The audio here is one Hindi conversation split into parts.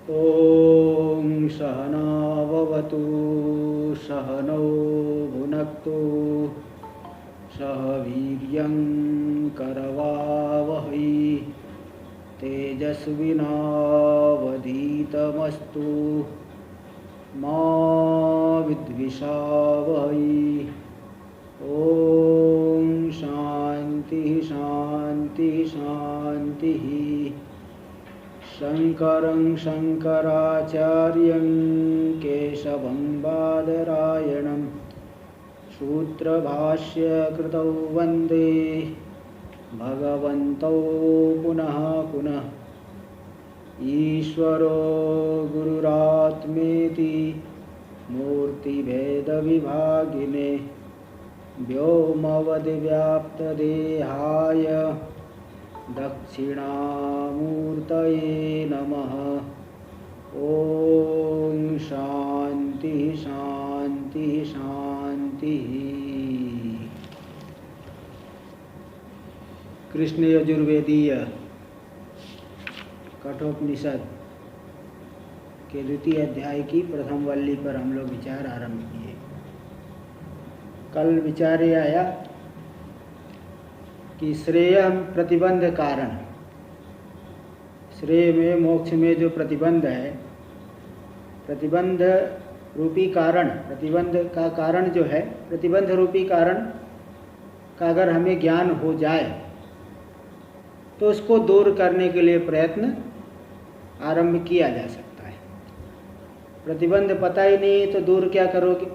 ॐ सहनाववतु सहनौ भुनक्तु सह वीर्यं करवावहै तेजस्विनावधीतमस्तु मा विद्विषावहै। ॐ शान्ति शान्ति शान्तिः। शङ्करं शङ्कराचार्यं केशवं बादरायणं सूत्रभाष्यकृतौ वन्दे भगवन्तौ पुनः पुनः। ईश्वरो गुरुरात्मेति मूर्तिभेदविभागिने व्योमवद्व्याप्तदेहाय दक्षिणामूर्तये नमः। ॐ शान्ति शान्ति शान्तिः। कृष्ण यजुर्वेदीय कठोपनिषद के द्वितीय अध्याय की प्रथम वल्ली पर हम लोग विचार आरंभ किए। कल विचार ये आया कि श्रेय प्रतिबंध कारण, श्रेय में मोक्ष में जो प्रतिबंध है, प्रतिबंध रूपी कारण, प्रतिबंध का कारण जो है, प्रतिबंध रूपी कारण का अगर हमें ज्ञान हो जाए तो उसको दूर करने के लिए प्रयत्न आरंभ किया जा सकता है। प्रतिबंध पता ही नहीं तो दूर क्या करोगे?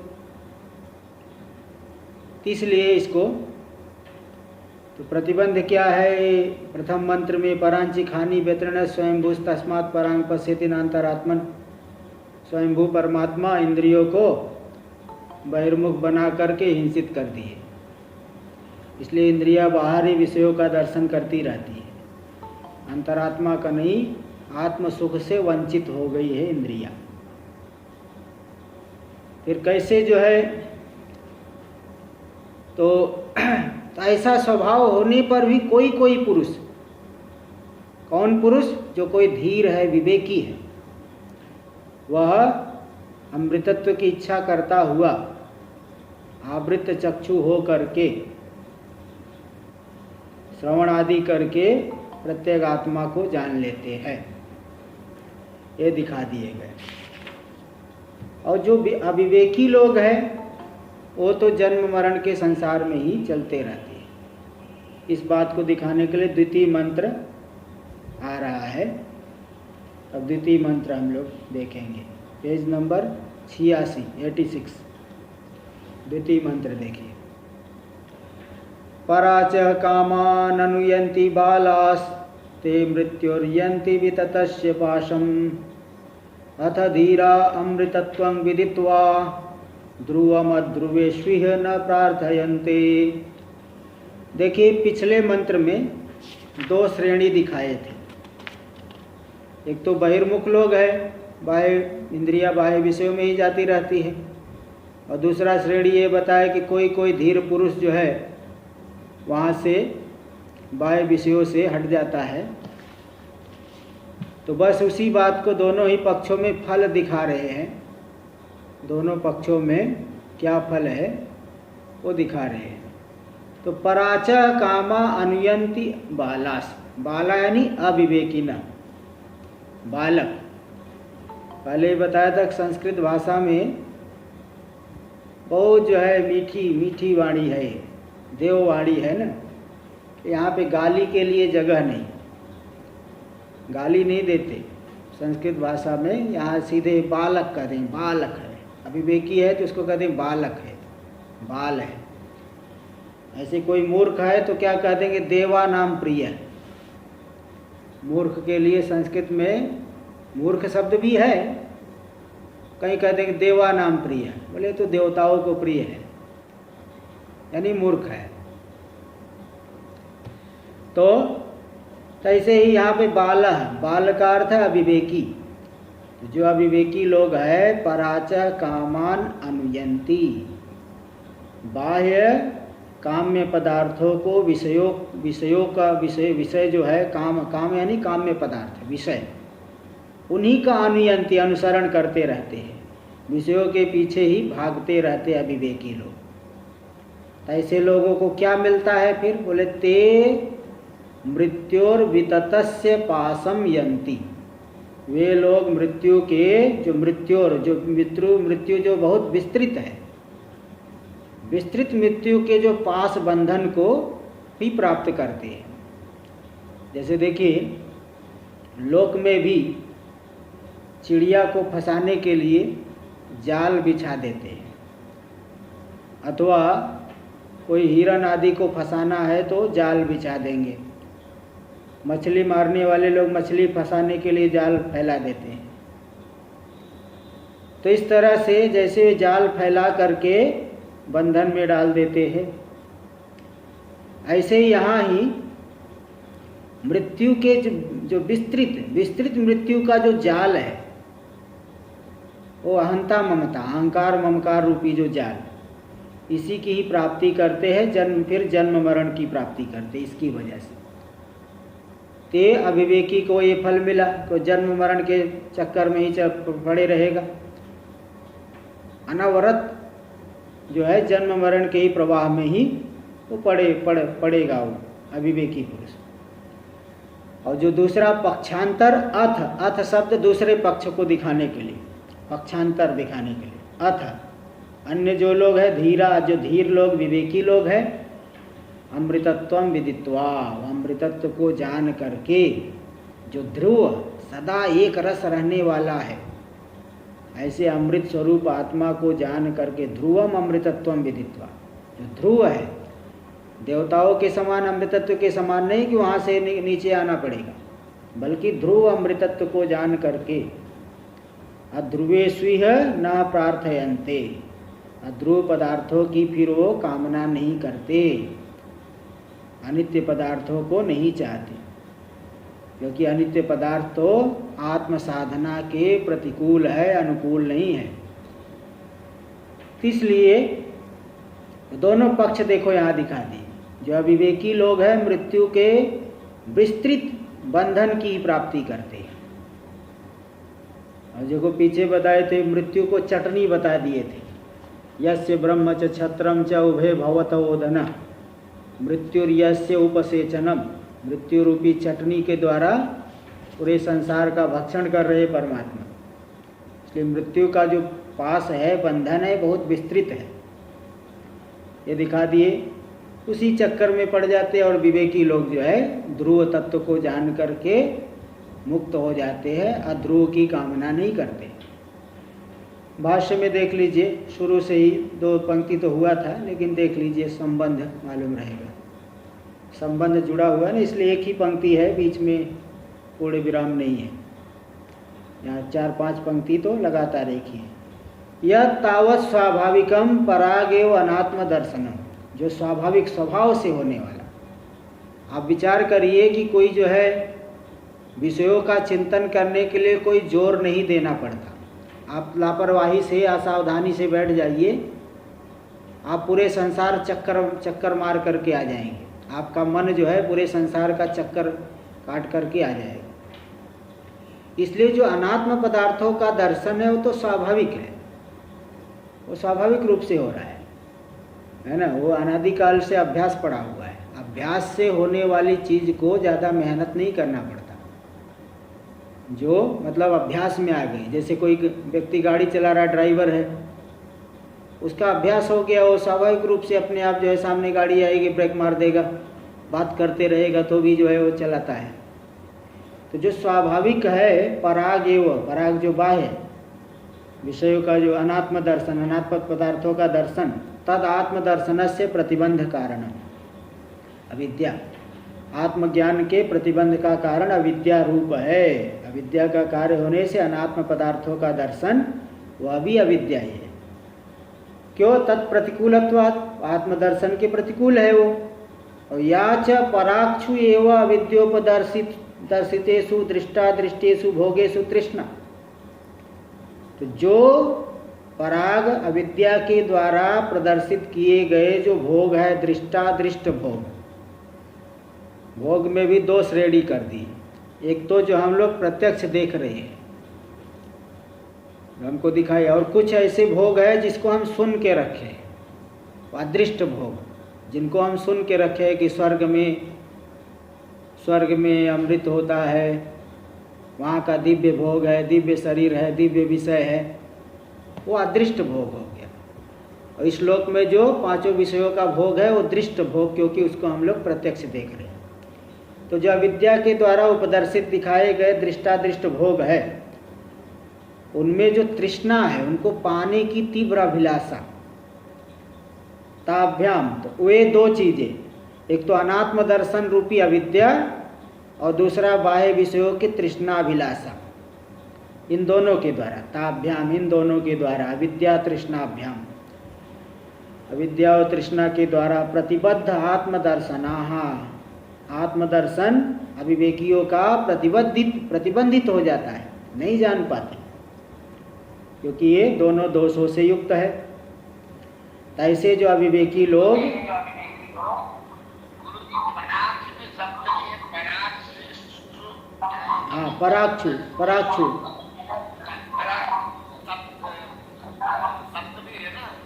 इसलिए इसको तो प्रतिबंध क्या है? प्रथम मंत्र में परांची खानी व्यतरण स्वयंभू तस्मात् परांग पश्यति नान्तरात्मन। स्वयंभू परमात्मा इंद्रियों को बहिर्मुख बना करके हिंसित कर दिए, इसलिए इंद्रियां बाहरी विषयों का दर्शन करती रहती है, अंतरात्मा का नहीं, आत्म सुख से वंचित हो गई है इंद्रियां। फिर कैसे जो है तो ऐसा स्वभाव होने पर भी कोई पुरुष, कौन पुरुष? जो कोई धीर है, विवेकी है, वह अमृतत्व की इच्छा करता हुआ आवृत चक्षु हो करके श्रवण आदि करके प्रत्येक आत्मा को जान लेते हैं, ये दिखा दिए गए। और जो अविवेकी लोग हैं वो तो जन्म मरण के संसार में ही चलते रहते हैं। इस बात को दिखाने के लिए द्वितीय मंत्र आ रहा है। अब द्वितीय मंत्र हम लोग देखेंगे, पेज नंबर 86। द्वितीय मंत्र देखिए। पराच कामान अनुयन्ति बालास ते मृत्युर्यन्ति विततस्य पाशम अथ धीरा अमृतत्वं विदित्वा ध्रुवमध्रुवेष्विह न प्रार्थयन्ते। देखिए, पिछले मंत्र में दो श्रेणी दिखाए थे। एक तो बहिर्मुख लोग हैं, बाह्य इंद्रिया बाह्य विषयों में ही जाती रहती है, और दूसरा श्रेणी ये बताया कि कोई धीर पुरुष जो है वहाँ से बाह्य विषयों से हट जाता है। तो बस उसी बात को दोनों ही पक्षों में फल दिखा रहे हैं। दोनों पक्षों में क्या फल है वो दिखा रहे हैं। तो पराच कामा अनुयंती बालास, बाला यानी अविवेकिना, बालक। पहले बताया था कि संस्कृत भाषा में बहुत जो है मीठी वाणी है, देववाणी है ना। यहाँ पे गाली के लिए जगह नहीं, गाली नहीं देते संस्कृत भाषा में। यहाँ सीधे बालक कहते हैं, बालक है। अविवेकी है तो उसको कहते हैं बालक है, बाल है। ऐसे कोई मूर्ख है तो क्या कह देंगे? देवा नाम प्रिय। मूर्ख के लिए संस्कृत में मूर्ख शब्द भी है, कहीं कह देंगे देवा नाम प्रिय, बोले तो देवताओं को प्रिय है, यानी मूर्ख है। तो ऐसे ही यहाँ पे बाल का अर्थ है अविवेकी। जो अविवेकी लोग हैं, पराच कामान अनुयंती, बाह्य काम्य पदार्थों को विषय जो है काम यानी काम्य पदार्थ, विषय उन्हीं का अनुयंती अनुसरण करते रहते हैं, विषयों के पीछे ही भागते रहते अविवेकी लोग। तो ऐसे लोगों को क्या मिलता है फिर? बोले ते मृत्योर्विततस्य पासम यन्ति। वे लोग मृत्यु के जो मृत्यु जो बहुत विस्तृत है, विस्तृत मृत्यु के जो पास बंधन को भी प्राप्त करते हैं। जैसे देखिए, लोक में भी चिड़िया को फंसाने के लिए जाल बिछा देते हैं, अथवा कोई हिरन आदि को फंसाना है तो जाल बिछा देंगे। मछली मारने वाले लोग मछली फंसाने के लिए जाल फैला देते हैं। तो इस तरह से जैसे जाल फैला करके बंधन में डाल देते हैं, ऐसे ही यहाँ ही मृत्यु के जो विस्तृत मृत्यु का जो जाल है, वो अहंता ममता, अहंकार ममकार रूपी जो जाल, इसी की ही प्राप्ति करते हैं। फिर जन्म मरण की प्राप्ति करते हैं। इसकी वजह से ते अविवेकी को ये फल मिला, तो जन्म मरण के चक्कर में ही पड़े रहेगा। अनवरत जो है जन्म मरण के ही प्रवाह में ही वो पड़ेगा वो अविवेकी पुरुष। और जो दूसरा पक्षांतर, अथ शब्द दूसरे पक्ष को दिखाने के लिए, पक्षांतर दिखाने के लिए अथ, अन्य जो लोग हैं धीरा, जो धीर लोग विवेकी लोग हैं, अमृतत्वम विदित्वा, अमृतत्व को जान करके, जो ध्रुव सदा एक रस रहने वाला है, ऐसे अमृत स्वरूप आत्मा को जान करके, ध्रुवम अमृतत्वम विदित्वा, जो ध्रुव है, देवताओं के समान अमृतत्व के समान नहीं कि वहाँ से नीचे आना पड़ेगा, बल्कि ध्रुव अमृतत्व को जान करके, अध्रुवेष्विह न प्रार्थयन्ते, अध्रुव पदार्थों की फिर वो कामना नहीं करते, अनित्य पदार्थों को नहीं चाहते, क्योंकि अनित्य पदार्थ तो आत्म साधना के प्रतिकूल है, अनुकूल नहीं है। इसलिए दोनों पक्ष देखो यहाँ दिखा दी। जो अविवेकी लोग हैं मृत्यु के विस्तृत बंधन की प्राप्ति करते हैं, और जो को पीछे बताए थे मृत्यु को चटनी बता दिए थे, यस्य ब्रह्म च छत्रम च उभे भवत ओदन मृत्युर्यस्य उपसेचनम, मृत्यु रूपी चटनी के द्वारा पूरे संसार का भक्षण कर रहे परमात्मा। इसलिए मृत्यु का जो पास है, बंधन है, बहुत विस्तृत है, ये दिखा दिए। उसी चक्कर में पड़ जाते और विवेकी लोग जो है ध्रुव तत्व को जान करके मुक्त हो जाते हैं, अध्रुव की कामना नहीं करते। भाष्य में देख लीजिए, शुरू से ही 2 पंक्ति तो हुआ था, लेकिन देख लीजिए संबंध मालूम रहेगा, संबंध जुड़ा हुआ है ना, इसलिए एक ही पंक्ति है, बीच में पूर्ण विराम नहीं है। यहाँ 4-5 पंक्ति तो लगातार एक ही है। यह तावत स्वाभाविकम परागेव अनात्म दर्शनम, जो स्वाभाविक स्वभाव से होने वाला। आप विचार करिए कि कोई जो है विषयों का चिंतन करने के लिए कोई जोर नहीं देना पड़ता। आप लापरवाही से, असावधानी से बैठ जाइए, आप पूरे संसार चक्कर मार करके आ जाएंगे। आपका मन जो है पूरे संसार का चक्कर काट करके आ जाएगा। इसलिए जो अनात्म पदार्थों का दर्शन है वो तो स्वाभाविक है, वो स्वाभाविक रूप से हो रहा है ना। वो अनादिकाल से अभ्यास पड़ा हुआ है। अभ्यास से होने वाली चीज़ को ज़्यादा मेहनत नहीं करना पड़ता, जो मतलब अभ्यास में आ गई। जैसे कोई व्यक्ति गाड़ी चला रहा, ड्राइवर है, उसका अभ्यास हो गया, वो स्वाभाविक रूप से अपने आप जो है सामने गाड़ी आएगी ब्रेक मार देगा, बात करते रहेगा तो भी जो है वो चलाता है। तो जो स्वाभाविक है पराग एवं, पराग जो बाह्य विषयों का जो अनात्म दर्शन, अनात्म पदार्थों का दर्शन, तद आत्मदर्शन से प्रतिबंध कारण अविद्या, आत्मज्ञान के प्रतिबंध का कारण अविद्या रूप है। अविद्या का कार्य होने से अनात्म पदार्थों का दर्शन वह भी अविद्या ही है। क्यों? तत्प्रतिकूलत्वात्, आत्मदर्शन के प्रतिकूल है वो। और या च पराक्षु एवं अविद्योपदर्शितेषु दृष्टादृष्टेषु भोगेषु तृष्णा, तो जो पराग अविद्या के द्वारा प्रदर्शित किए गए जो भोग है, दृष्टादृष्ट भोग, भोग में भी 2 श्रेणी कर दी। एक तो जो हम लोग प्रत्यक्ष देख रहे हैं, हमको दिखाई। और कुछ ऐसे भोग है जिसको हम सुन के रखे, अदृष्ट भोग, जिनको हम सुन के रखे कि स्वर्ग में अमृत होता है, वहाँ का दिव्य भोग है, दिव्य शरीर है, दिव्य विषय है, वो अदृष्ट भोग हो गया। और इस श्लोक में जो पांचों विषयों का भोग है वो दृष्ट भोग, क्योंकि उसको हम लोग प्रत्यक्ष देख रहे हैं। तो जो अविद्या के द्वारा उपदर्शित दिखाए गए दृष्टादृष्ट भोग है, उनमें जो तृष्णा है, उनको पाने की तीव्र अभिलाषा, ताभ्याम, तो वे दो चीजें, एक तो अनात्म दर्शन रूपी अविद्या और दूसरा बाह्य विषयों की तृष्णा अभिलाषा, इन दोनों के द्वारा, ताभ्याम, इन दोनों के द्वारा, अविद्या तृष्णाभ्याम, अविद्या और तृष्णा के द्वारा प्रतिबद्ध आत्मदर्शनाहा, आत्मदर्शन अविवेकियों का प्रतिबंधित हो जाता है, नहीं जान पाते, क्योंकि ये दोनों दोषों से युक्त है। ऐसे जो अविवेकी लोग, हाँ, पराक्षु,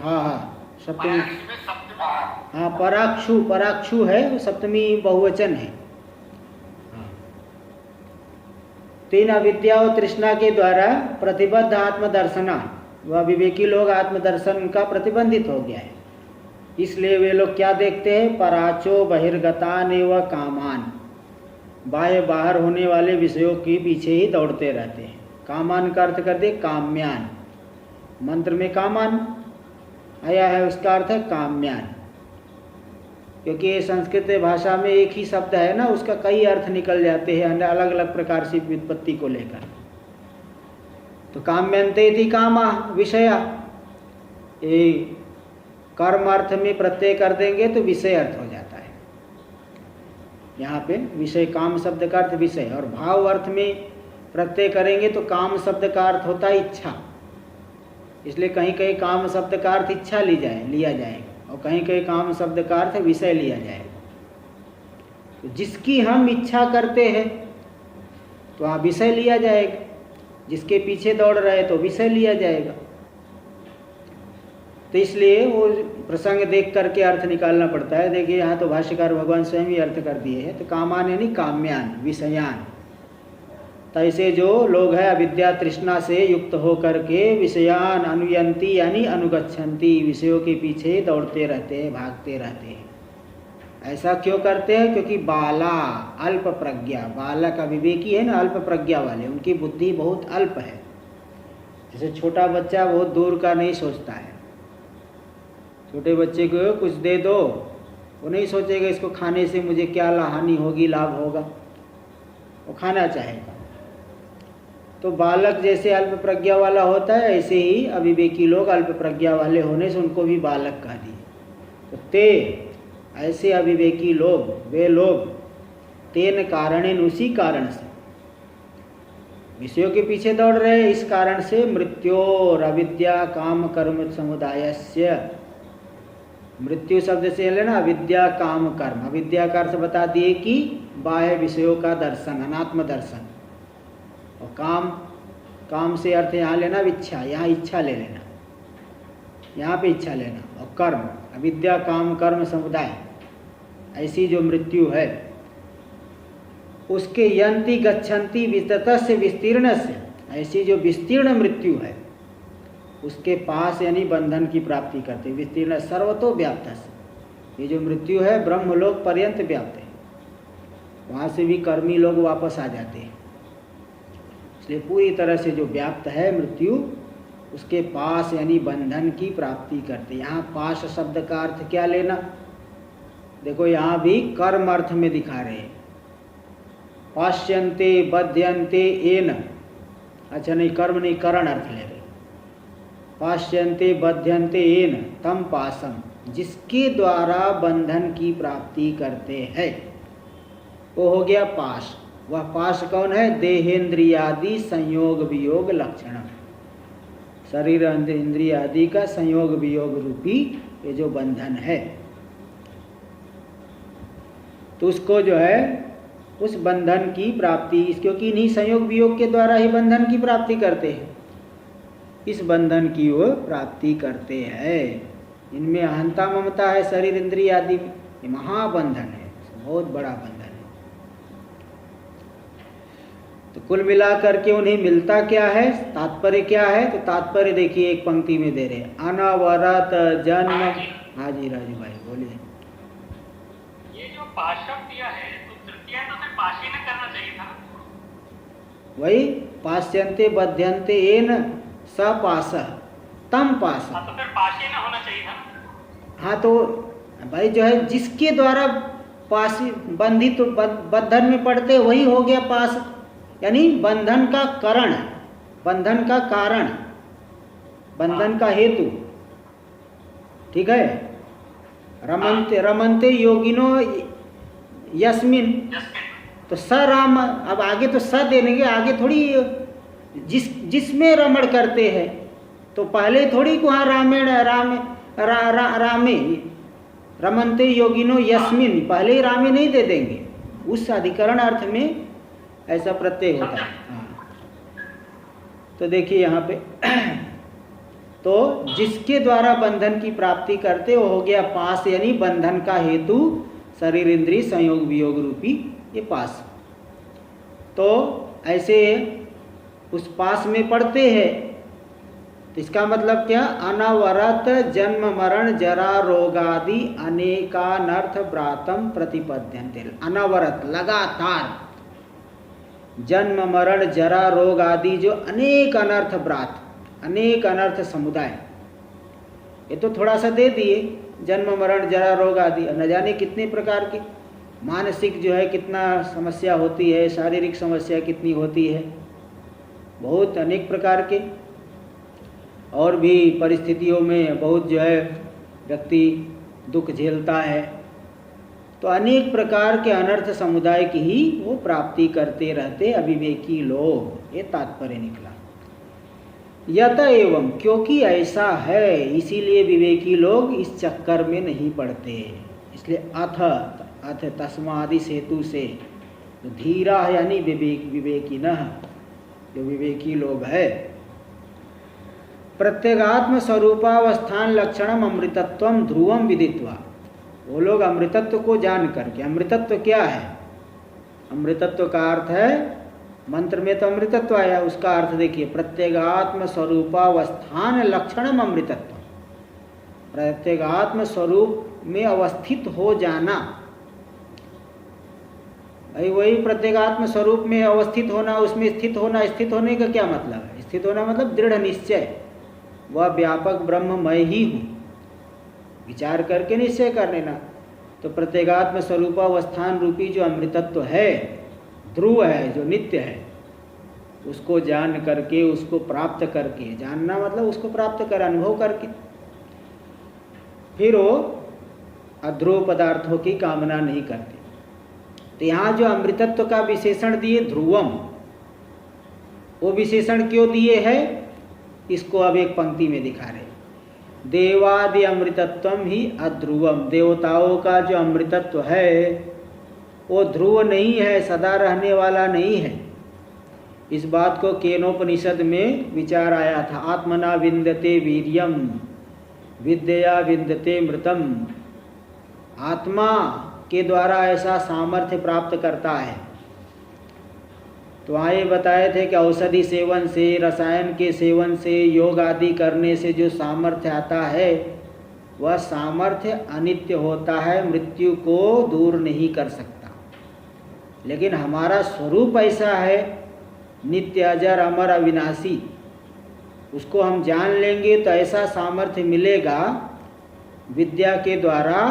हाँ सप्तमी, हाँ पराक्षु है, वो सप्तमी बहुवचन है। तीन अविद्या और तृष्णा के द्वारा प्रतिबद्ध आत्मदर्शना, वह विवेकी लोग आत्मदर्शन का प्रतिबंधित हो गया है। इसलिए वे लोग क्या देखते हैं, पराचो बहिर्गतान एवं कामान, बाहर होने वाले विषयों के पीछे ही दौड़ते रहते हैं। कामान का अर्थ कर दे काम्यान, मंत्र में कामान आया है, उसका अर्थ है काम्यान, क्योंकि ये संस्कृत भाषा में एक ही शब्द है ना, उसका कई अर्थ निकल जाते हैं अलग अलग प्रकार से व्युत्पत्ति को लेकर। तो काम्यन्ते थी कामा विषया, ये कर्म अर्थ में प्रत्यय कर देंगे तो विषय अर्थ हो जाता है। यहाँ पे विषय, काम शब्द का अर्थ विषय, और भाव अर्थ में प्रत्यय करेंगे तो काम शब्द का अर्थ होता है इच्छा, इसलिए कहीं कहीं काम शब्द का अर्थ इच्छा लिया जाएगा, और कहीं कहीं काम शब्द का अर्थ विषय लिया जाएगा। तो जिसकी हम इच्छा करते हैं तो वहाँ विषय लिया जाएगा, जिसके पीछे दौड़ रहे तो विषय लिया जाएगा। तो इसलिए वो प्रसंग देख करके अर्थ निकालना पड़ता है। देखिए यहाँ तो भाष्यकार भगवान स्वयं ही अर्थ कर दिए हैं, तो कामान यानी काम्यान, विषयान। तो ऐसे जो लोग हैं अविद्या तृष्णा से युक्त होकर के विषयान अनुयंती यानी अनुगच्छन्ति, विषयों के पीछे दौड़ते रहते हैं, भागते रहते हैं। ऐसा क्यों करते हैं, क्योंकि बाला अल्प प्रज्ञा, बालक अविवेकी है ना, अल्प प्रज्ञा वाले, उनकी बुद्धि बहुत अल्प है। जैसे छोटा बच्चा बहुत दूर का नहीं सोचता है, छोटे बच्चे को कुछ दे दो, वो नहीं सोचेगा इसको खाने से मुझे क्या हानि होगी, लाभ होगा, वो खाना चाहेगा। तो बालक जैसे अल्प प्रज्ञा वाला होता है, ऐसे ही अविवेकी लोग अल्प प्रज्ञा वाले होने से उनको भी बालक कह दिए। तो ते ऐसे अविवेकी लोग, वे लोग तेन कारणेन, उसी कारण से विषयों के पीछे दौड़ रहे हैं, इस कारण से मृत्योर अविद्या काम कर्म समुदायस्य, मृत्यु शब्द से लेना अविद्या काम कर्म, अविद्या का अर्थ बता दिए कि बाह्य विषयों का दर्शन, अनात्म दर्शन, और काम से अर्थ यहाँ लेना इच्छा, यहाँ इच्छा ले लेना, यहाँ पे इच्छा लेना, और कर्म अविद्या काम कर्म समुदाय, ऐसी जो मृत्यु है उसके यंती गच्छन्ति विस्तृतस्य विस्तीर्ण से, ऐसी जो विस्तीर्ण मृत्यु है उसके पास यानी बंधन की प्राप्ति करते, विस्तीर्ण सर्वतो व्याप्त से, ये जो मृत्यु है ब्रह्मलोक पर्यंत व्याप्त है, वहाँ से भी कर्मी लोग वापस आ जाते हैं। इसलिए पूरी तरह से जो व्याप्त है मृत्यु, उसके पास यानी बंधन की प्राप्ति करते। यहाँ पाश शब्द का अर्थ क्या लेना, देखो यहाँ भी कर्म अर्थ में दिखा रहे हैं, पाश्यन्ते बध्यन्ते एन, अच्छा नहीं कर्म नहीं, करण अर्थ ले रहे, पाश्यन्ते बध्यन्ते एन तम पासम, जिसके द्वारा बंधन की प्राप्ति करते हैं, वो हो गया पाश। वह पाश कौन है, देहेंद्रियादि संयोग वियोग लक्षण, शरीर इंद्रिय आदि का संयोग वियोग रूपी ये जो बंधन है, तो उसको जो है उस बंधन की प्राप्ति, क्योंकि इन्हीं संयोग वियोग के द्वारा ही बंधन की प्राप्ति करते हैं। इस बंधन की वो प्राप्ति करते हैं। इनमें अहंता ममता है, शरीर इंद्रिय आदि में, ये महाबंधन है, बहुत बड़ा बंधन है। तो कुल मिलाकर के उन्हें मिलता क्या है, तात्पर्य क्या है? तो तात्पर्य देखिए एक पंक्ति में दे रहे हैं, अनवरत जन्म। हाँ जी राजू भाई बोलिए। ये जो पाशव दिया है तो तृतीय तो सिर्फ पाशी ने करना चाहिए था। वही पाश्यन्ते बध्यन्ते येन सपास तम पास। हाँ, तो फिर पाशी न होना चाहिए था। हाँ तो भाई जो है जिसके द्वारा पासी बंधित तो बंधन में पड़ते वही हो गया पास, यानी बंधन का कारण, बंधन का कारण, बंधन का हेतु। ठीक है। रमन्ते रमन्ते योगिनो यस्मिन, तो स राम, अब आगे तो स देंगे, आगे थोड़ी जिसमें रमण करते हैं, तो पहले थोड़ी वहाँ रामेण रामे रमन्ते योगिनो यस्मिन, पहले ही रामे नहीं दे देंगे, उस अधिकरण अर्थ में ऐसा प्रत्यय होता है। हाँ तो देखिए यहाँ पे तो जिसके द्वारा बंधन की प्राप्ति करते वो हो गया पास, यानी बंधन का हेतु शरीर इंद्रिय संयोग वियोग रूपी ये पास। तो ऐसे उस पास में पड़ते हैं, तो इसका मतलब क्या, अनवरत जन्म मरण जरा रोगादि अनेकानर्थ व्रातम प्रतिपद्यन्ते। अनवरत लगातार जन्म मरण जरा रोग आदि जो अनेक अनर्थ व्रात, अनेक अनर्थ समुदाय, ये तो थोड़ा सा दे दिए, जन्म मरण जरा रोग आदि, न जाने कितने प्रकार के, मानसिक जो है कितना समस्या होती है, शारीरिक समस्या कितनी होती है, बहुत अनेक प्रकार के, और भी परिस्थितियों में बहुत जो है व्यक्ति दुख झेलता है। तो अनेक प्रकार के अनर्थ समुदाय की ही वो प्राप्ति करते रहते अविवेकी लोग, ये तात्पर्य निकला। यत एवं, क्योंकि ऐसा है इसीलिए विवेकी लोग इस चक्कर में नहीं पड़ते। इसलिए अथ तस्मादि सेतु से तो धीरा यानी विवेकी न, जो विवेकी लोग है, प्रत्यगात्म स्वरूपावस्थान लक्षणम अमृतत्वम ध्रुवम विदित्वा, वो लोग अमृतत्व को जान करके, अमृतत्व क्या है, अमृतत्व का अर्थ है, मंत्र में तो अमृतत्व आया, उसका अर्थ देखिए, प्रत्यगात्म स्वरूपावस्थान लक्षणम अमृतत्व, प्रत्यगात्म स्वरूप में अवस्थित हो जाना। भाई वही प्रत्यगात्म स्वरूप में अवस्थित होना, उसमें स्थित होना, स्थित होने का क्या मतलब है? स्थित होना मतलब दृढ़ निश्चय, वह व्यापक ब्रह्म मैं ही हूँ, विचार करके निश्चय कर लेना। तो प्रत्यगात्म स्वरूपावस्थान रूपी जो अमृतत्व है, ध्रुव है, जो नित्य है, उसको जान करके, उसको प्राप्त करके, जानना मतलब उसको प्राप्त कर, अनुभव करके, फिर वो अध्रुव पदार्थों की कामना नहीं करते। तो यहाँ जो अमृतत्व का विशेषण दिए ध्रुवम, वो विशेषण क्यों दिए है, इसको अब एक पंक्ति में दिखा रहे। देवादि अमृतत्वम ही अध्रुवम, देवताओं का जो अमृतत्व है वो ध्रुव नहीं है, सदा रहने वाला नहीं है। इस बात को केनोपनिषद में विचार आया था, आत्मना विन्दते वीर्यम विद्या विन्दते मृतम, आत्मा के द्वारा ऐसा सामर्थ्य प्राप्त करता है। तो आए बताए थे कि औषधि सेवन से, रसायन के सेवन से, योग आदि करने से जो सामर्थ्य आता है वह सामर्थ्य अनित्य होता है, मृत्यु को दूर नहीं कर सकता। लेकिन हमारा स्वरूप ऐसा है नित्य अजर अमर अविनाशी, उसको हम जान लेंगे तो ऐसा सामर्थ्य मिलेगा विद्या के द्वारा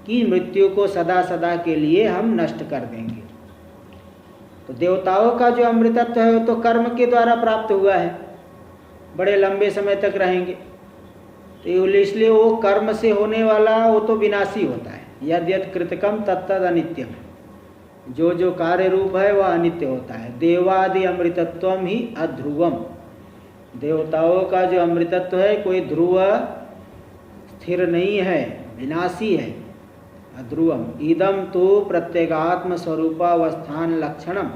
कि मृत्यु को सदा सदा के लिए हम नष्ट कर देंगे। तो देवताओं का जो अमृतत्व है वो तो कर्म के द्वारा प्राप्त हुआ है, बड़े लंबे समय तक रहेंगे, तो इसलिए वो कर्म से होने वाला वो तो विनाशी होता है। यद यद कृतकम तत्तद अनित्यम, जो जो कार्य रूप है वह अनित्य होता है। देवादि अमृतत्वम ही अध्रुवम, देवताओं का जो अमृतत्व है कोई ध्रुव स्थिर नहीं है, विनाशी है, अध्रुवम। इदम तो प्रत्यगात्म स्वरूपावस्थान लक्षणम,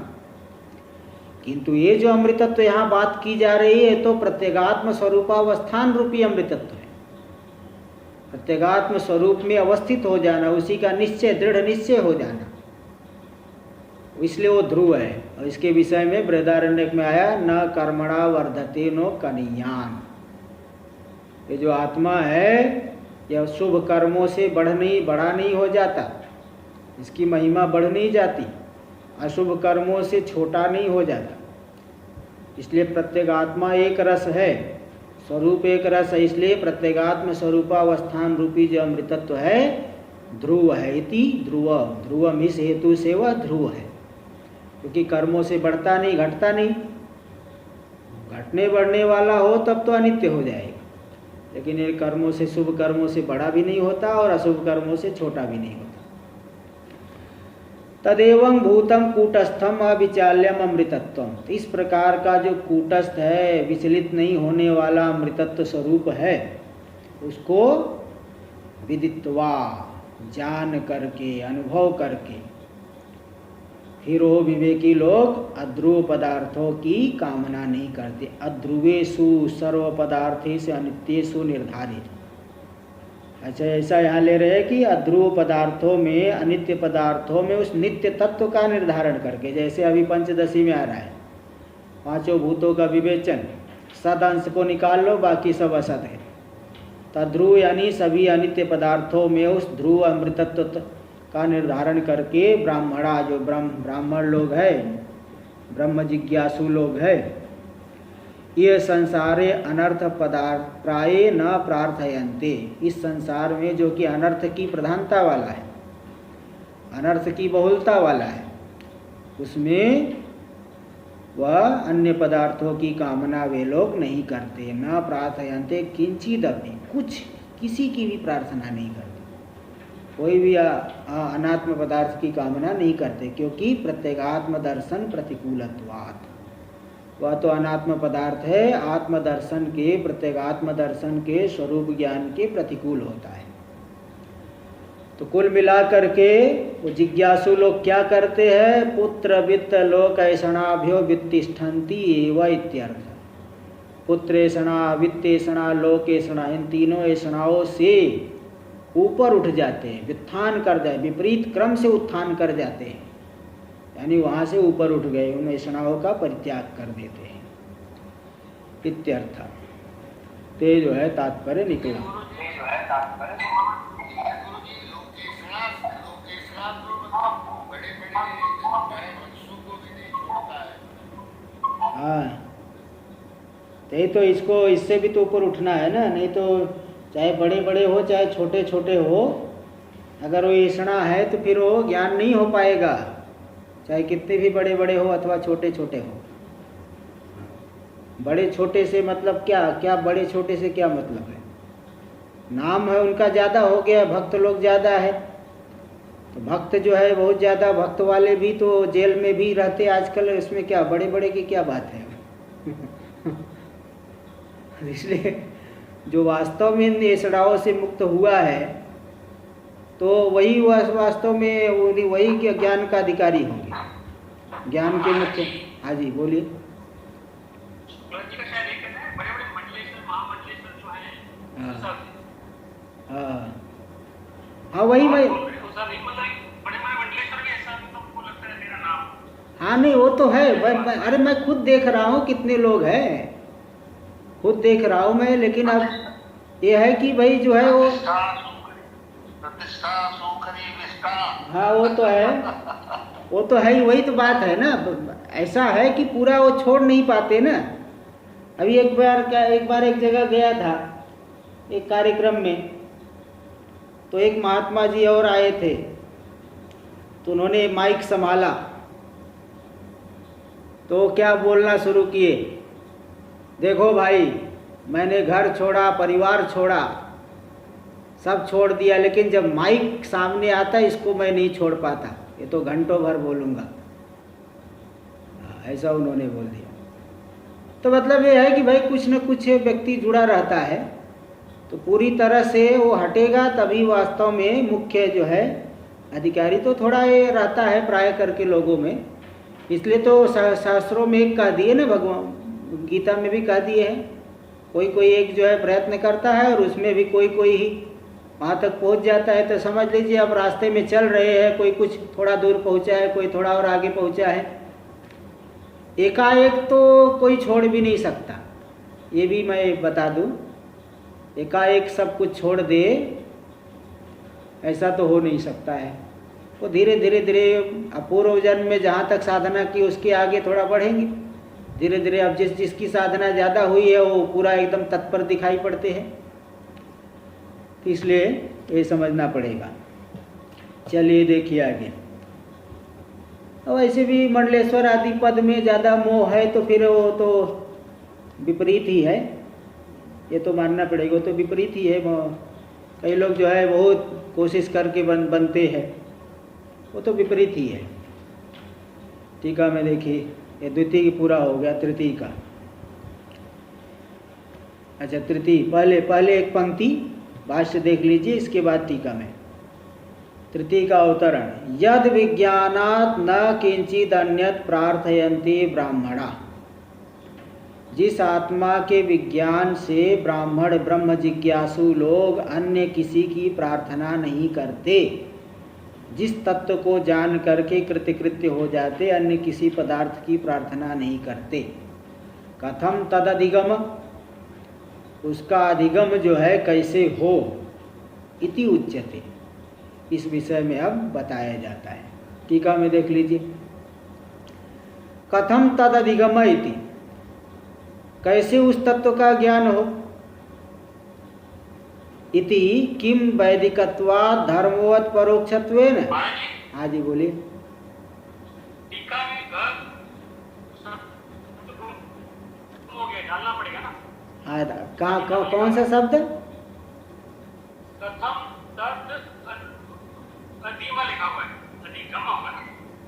किंतु ये जो अमृतत्व यहाँ बात की जा रही है तो प्रत्यगात्म स्वरूपावस्थान रूपी अमृतत्व है। प्रत्यगात्म स्वरूप में अवस्थित हो जाना, उसी का निश्चय, दृढ़ निश्चय हो जाना, इसलिए वो ध्रुव है। और इसके विषय में बृहदारण्यक में आया न कर्मणा वर्धते नो कनीयान। ये जो आत्मा है यह शुभ कर्मों से बड़ा नहीं हो जाता, इसकी महिमा बढ़ नहीं जाती, अशुभ कर्मों से छोटा नहीं हो जाता। इसलिए प्रत्यगात्मा एक रस है, स्वरूप एक रस है, इसलिए प्रत्यगात्म स्वरूपावस्थान रूपी जो अमृतत्व है ध्रुव है। इति ध्रुव, ध्रुवम इस हेतु से वह ध्रुव है, क्योंकि कर्मों से बढ़ता नहीं, घटता नहीं। घटने बढ़ने वाला हो तब तो अनित्य हो जाएगा, लेकिन ये कर्मों से, शुभ कर्मों से बड़ा भी नहीं होता और अशुभ कर्मों से छोटा भी नहीं होता। तदेवं भूतम कूटस्थम अविचाल्यम अमृतत्वम। इस प्रकार का जो कूटस्थ है, विचलित नहीं होने वाला अमृतत्व स्वरूप है, उसको विदित्वा, जान करके, अनुभव करके, फिर वो विवेकी लोग अध्रुव पदार्थों की कामना नहीं करते। अध्रुवेषु सर्व पदार्थेषु अनित्येषु निर्धारित। अच्छा, ऐसा यहाँ ले रहे हैं कि अध्रुव पदार्थों में, अनित्य पदार्थों में उस नित्य तत्व का निर्धारण करके, जैसे अभी पंचदशी में आ रहा है, पांचों भूतों का विवेचन, सद अंश को निकाल लो, बाकी सब असत है। तद्रुव यानी सभी अनित्य पदार्थों में उस ध्रुव अमृतत्व का निर्धारण करके ब्राह्मणा, जो ब्राह्मण लोग हैं, ब्रह्म जिज्ञासु लोग हैं, ये संसारे अनर्थ पदार्थ प्राय न प्रार्थयन्ते। इस संसार में जो कि अनर्थ की प्रधानता वाला है, अनर्थ की बहुलता वाला है, उसमें वह अन्य पदार्थों की कामना वे लोग नहीं करते। न प्रार्थयन्ते किंचिदपि, कुछ किसी की भी प्रार्थना नहीं करते, कोई भी अनात्म पदार्थ की कामना नहीं करते, क्योंकि प्रत्यगात्म दर्शन प्रतिकूलत्वात्, वह तो अनात्म पदार्थ है, आत्मदर्शन के, प्रत्यगात्म दर्शन के, स्वरूप ज्ञान के प्रतिकूल होता है। तो कुल मिला करके वो जिज्ञासु लोग क्या करते हैं? पुत्र वित्त लोक ऐषणाभ्यो वित्तिष्ठन्ति एव इत्यर्थ। पुत्रेषणा, वित्तेषणा, लोकेषणा, इन तीनों ऐषणाओं से ऊपर उठ जाते हैं, व्युत्थान कर जाए, विपरीत क्रम से उत्थान कर जाते हैं, यानी वहाँ से ऊपर उठ गए, उन ऐषणाओं का परित्याग कर देते हैं इत्यर्थ। ते जो है तात्पर्य निकला। हाँ, तो इसको, इससे भी तो ऊपर उठना है ना, नहीं तो चाहे बड़े बड़े हो चाहे छोटे छोटे हो, अगर वो ऐषणा है तो फिर वो ज्ञान नहीं हो पाएगा, चाहे कितने भी बड़े बड़े हो अथवा छोटे छोटे हो। बड़े छोटे से मतलब क्या बड़े छोटे से क्या मतलब है? नाम है उनका ज़्यादा हो गया, भक्त लोग ज़्यादा है, तो भक्त जो है बहुत ज़्यादा, भक्त वाले भी तो जेल में भी रहते आजकल, इसमें क्या बड़े बड़े की क्या बात है? इसलिए जो वास्तव में इन ऐषणाओं से मुक्त हुआ है तो वही वास्तव में वही के ज्ञान का अधिकारी होंगे, ज्ञान के मुख्य। हाँ जी बोलिए। हाँ वही हाँ नहीं वो तो है, अरे मैं खुद देख रहा हूँ कितने लोग हैं, खुद देख रहा हूँ मैं, लेकिन अब ये है कि भाई जो है वो, हाँ वो तो है ही, वही तो बात है ना। ऐसा है कि पूरा वो छोड़ नहीं पाते ना। अभी एक बार एक जगह गया था एक कार्यक्रम में, तो एक महात्मा जी और आए थे, तो उन्होंने माइक संभाला तो क्या बोलना शुरू किए, देखो भाई मैंने घर छोड़ा, परिवार छोड़ा, सब छोड़ दिया, लेकिन जब माइक सामने आता इसको मैं नहीं छोड़ पाता, ये तो घंटों भर बोलूँगा, ऐसा उन्होंने बोल दिया। तो मतलब ये है कि भाई कुछ न कुछ व्यक्ति जुड़ा रहता है, तो पूरी तरह से वो हटेगा तभी वास्तव में मुख्य जो है अधिकारी, तो थोड़ा ये रहता है प्राय करके लोगों में इसलिए तो शास्त्रों में एक कह दिए ना, भगवान गीता में भी कह दिए हैं, कोई कोई एक जो है प्रयत्न करता है और उसमें भी कोई कोई ही वहाँ तक पहुँच जाता है। तो समझ लीजिए अब रास्ते में चल रहे हैं, कोई कुछ थोड़ा दूर पहुँचा है, कोई थोड़ा और आगे पहुँचा है, एकाएक तो कोई छोड़ भी नहीं सकता, ये भी मैं बता दूं। एकाएक सब कुछ छोड़ दे ऐसा तो हो नहीं सकता है। वो धीरे धीरे धीरे अपूर्व जन्म में जहाँ तक साधना की उसके आगे थोड़ा बढ़ेंगे, धीरे धीरे। अब जिसकी साधना ज़्यादा हुई है वो पूरा एकदम तत्पर दिखाई पड़ते हैं, तो इसलिए ये समझना पड़ेगा। चलिए देखिए आगे। और ऐसे भी मंडलेश्वर आदि पद में ज़्यादा मोह है तो फिर वो तो विपरीत ही है, ये तो मानना पड़ेगा, वो तो विपरीत ही है। कई लोग जो है बहुत कोशिश करके बनते हैं, वो तो विपरीत ही है। टीका में देखिए, ये द्वितीय की पूरा हो गया, तृतीय का। अच्छा तृतीय, पहले एक पंक्ति भाष्य देख लीजिए, इसके बाद टीका में तृतीय का अवतरण। यद विज्ञानात् न किंचित अन्यत् प्रार्थयन्ति ब्राह्मणा। जिस आत्मा के विज्ञान से ब्राह्मण ब्रह्म जिज्ञासु लोग अन्य किसी की प्रार्थना नहीं करते, जिस तत्व को जान करके कृतकृत्य हो जाते, अन्य किसी पदार्थ की प्रार्थना नहीं करते। कथम तद अधिगम, उसका अधिगम जो है कैसे हो, इति उच्यते, इस विषय में अब बताया जाता है। टीका में देख लीजिए। कथम तद अधिगम इति, कैसे उस तत्व का ज्ञान हो। इति किम वैदिकत्वात् धर्मवत् परोक्षत्वेन। हाँ जी बोलिए। टीका में हो गया, डालना पड़ेगा ना। हाँ कौन सा शब्द? कथम तद अधिमा लिखा हुआ है, अधिगम होगा।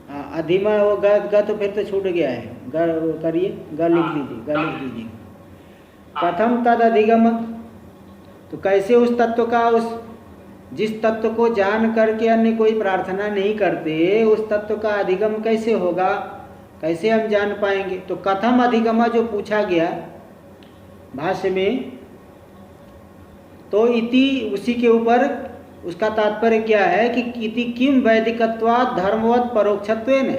हाँ अधिमा, वो ग तो फिर तो छूट गया है, ग करिए, ग लिख लीजिए। कथम तद अधिगम, तो कैसे उस तत्व का, उस जिस तत्व को जान करके अन्य कोई प्रार्थना नहीं करते, उस तत्व का अधिगम कैसे होगा, कैसे हम जान पाएंगे। तो कथम अधिगम जो पूछा गया भाष्य में, तो इति उसी के ऊपर उसका तात्पर्य क्या है कि इति किम वैदिकत्वात् धर्मवत् परोक्षत्वेन।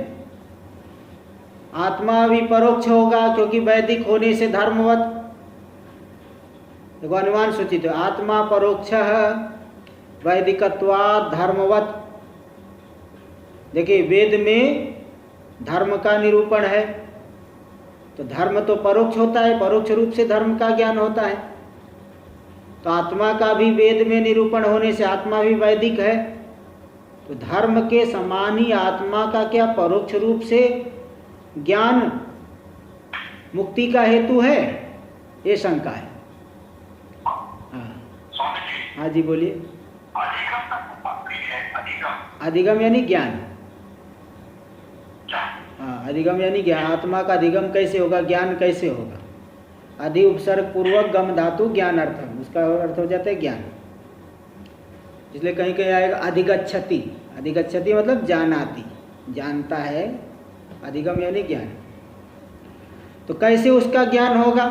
आत्मा भी परोक्ष होगा क्योंकि वैदिक होने से धर्मवत, देखो अनुमान सूचित है, आत्मा परोक्ष वैदिकत्वात् धर्मवत। देखिए वेद में धर्म का निरूपण है, तो धर्म तो परोक्ष होता है, परोक्ष रूप से धर्म का ज्ञान होता है। तो आत्मा का भी वेद में निरूपण होने से आत्मा भी वैदिक है, तो धर्म के समान ही आत्मा का क्या परोक्ष रूप से ज्ञान मुक्ति का हेतु है, ये शंका है। हाँ जी बोलिए। अधिगम यानी ज्ञान। हाँ अधिगम यानी ज्ञान। आत्मा का अधिगम कैसे होगा, ज्ञान कैसे होगा। अधि उपसर्ग पूर्वक गम धातु ज्ञान अर्थम, उसका अर्थ हो जाता है ज्ञान। इसलिए कहीं कहीं आएगा अधिगच्छति, अधिगच्छति मतलब जानाति, जानता है, अधिगम यानी ज्ञान। तो कैसे उसका ज्ञान होगा,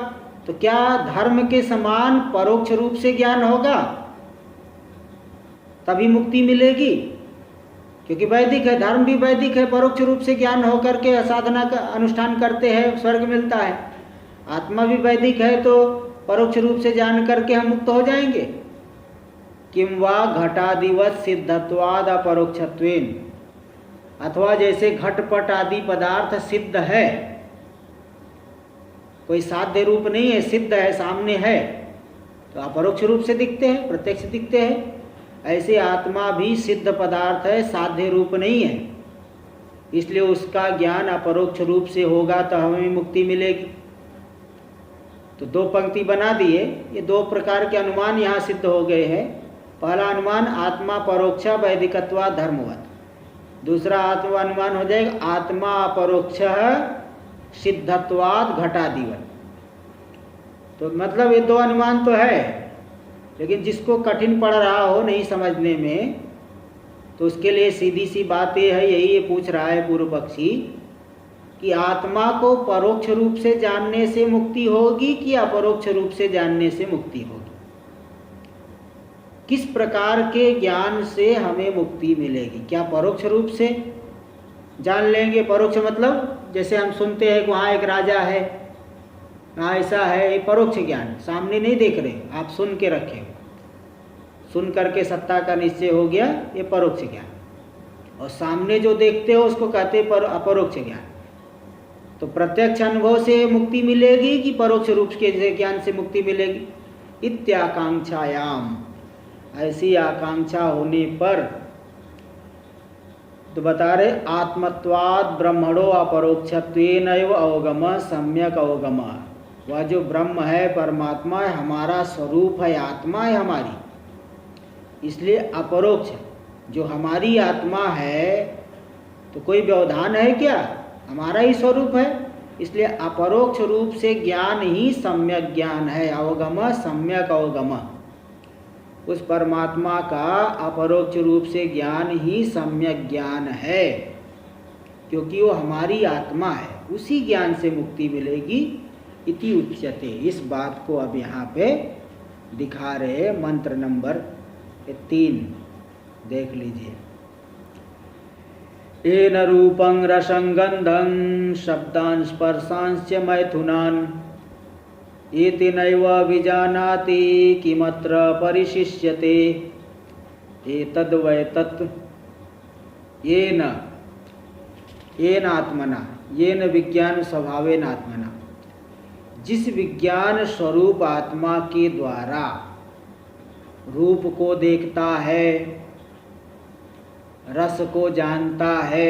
तो क्या धर्म के समान परोक्ष रूप से ज्ञान होगा तभी मुक्ति मिलेगी, क्योंकि वैदिक है, धर्म भी वैदिक है, परोक्ष रूप से ज्ञान होकर के साधना का अनुष्ठान करते हैं, स्वर्ग मिलता है। आत्मा भी वैदिक है, तो परोक्ष रूप से जान करके हम मुक्त हो जाएंगे। किम वा घटादिवत सिद्धत्वाद अपरोक्षत्वेन, अथवा जैसे घटपट आदि पदार्थ सिद्ध है, कोई साध्य रूप नहीं है, सिद्ध है, सामने है, तो अपरोक्ष रूप से दिखते हैं, प्रत्यक्ष दिखते हैं। ऐसे आत्मा भी सिद्ध पदार्थ है, साध्य रूप नहीं है, इसलिए उसका ज्ञान अपरोक्ष रूप से होगा तो हमें मुक्ति मिलेगी। तो दो पंक्ति बना दिए, ये दो प्रकार के अनुमान यहाँ सिद्ध हो गए हैं। पहला अनुमान आत्मा परोक्ष वैदिकत्वा धर्मवत, दूसरा अनुमान हो जाएगा आत्मा अपरोक्ष सिद्धत्वाद घटादिवत। तो मतलब ये दो अनुमान तो है, लेकिन जिसको कठिन पड़ रहा हो नहीं समझने में, तो उसके लिए सीधी सी बात ये है, यही ये पूछ रहा है पूर्व पक्षी कि आत्मा को परोक्ष रूप से जानने से मुक्ति होगी कि अपरोक्ष रूप से जानने से मुक्ति होगी। किस प्रकार के ज्ञान से हमें मुक्ति मिलेगी? क्या परोक्ष रूप से जान लेंगे? परोक्ष मतलब जैसे हम सुनते हैं कि वहाँ एक राजा है, हाँ ऐसा है, ये परोक्ष ज्ञान। सामने नहीं देख रहे, आप सुन के रखे हो, सुन करके सत्ता का निश्चय हो गया, ये परोक्ष ज्ञान। और सामने जो देखते हो उसको कहते पर अपरोक्ष ज्ञान। तो प्रत्यक्ष अनुभव से मुक्ति मिलेगी कि परोक्ष रूप के ज्ञान से मुक्ति मिलेगी? इत्याकांक्षायाम, ऐसी आकांक्षा होने पर तो बता रहे आत्मत्वाद ब्रह्मणो अपरोक्षत्वेन एव अवगम सम्यक अवगम। वह जो ब्रह्म है, परमात्मा है, हमारा स्वरूप है, आत्मा है हमारी, इसलिए अपरोक्ष जो हमारी आत्मा है, तो कोई व्यवधान है क्या? हमारा ही स्वरूप है, इसलिए अपरोक्ष रूप से ज्ञान ही सम्यक ज्ञान है। अवगम सम्यक अवगम, उस परमात्मा का अपरोक्ष रूप से ज्ञान ही सम्यक ज्ञान है, क्योंकि वो हमारी आत्मा है, उसी ज्ञान से मुक्ति मिलेगी। इति उच्यते, इस बात को अब यहाँ पे दिखा रहे मंत्र नंबर 3, देख लीजिए। येन रूपं रसं गंधं शब्दान् स्पर्शांश्च मैथुनान् एति नैव विजानाति किमत्र परिशिष्यते एतद् वै तत् येन आत्मना, येन विज्ञान स्वभावेन आत्मना, जिस विज्ञान स्वरूप आत्मा के द्वारा रूप को देखता है, रस को जानता है,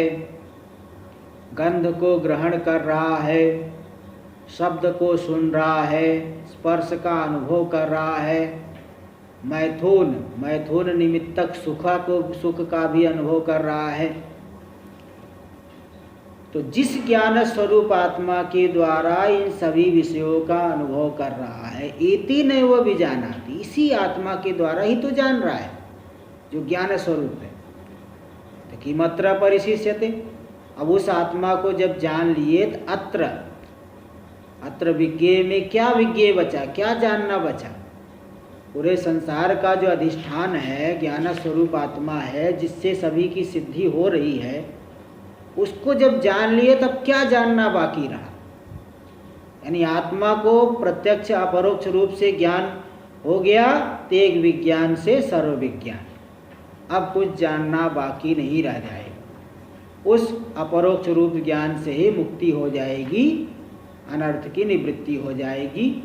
गंध को ग्रहण कर रहा है, शब्द को सुन रहा है, स्पर्श का अनुभव कर रहा है, मैथुन निमित्तक सुख का भी अनुभव कर रहा है। तो जिस ज्ञान स्वरूप आत्मा के द्वारा इन सभी विषयों का अनुभव कर रहा है, एति नैव विजानाति, इसी आत्मा के द्वारा ही तो जान रहा है, जो ज्ञान स्वरूप है। तो किमत्र परिशिष्यते, अब उस आत्मा को जब जान लिए, तो अत्र विज्ञेय में क्या विज्ञेय बचा, क्या जानना बचा? पूरे संसार का जो अधिष्ठान है, ज्ञान स्वरूप आत्मा है, जिससे सभी की सिद्धि हो रही है, उसको जब जान लिए तब क्या जानना बाकी रहा? यानी आत्मा को प्रत्यक्ष अपरोक्ष रूप से ज्ञान हो गया, तेग विज्ञान से सर्व विज्ञान, अब कुछ जानना बाकी नहीं रह जाएगा। उस अपरोक्ष रूप ज्ञान से ही मुक्ति हो जाएगी, अनर्थ की निवृत्ति हो जाएगी।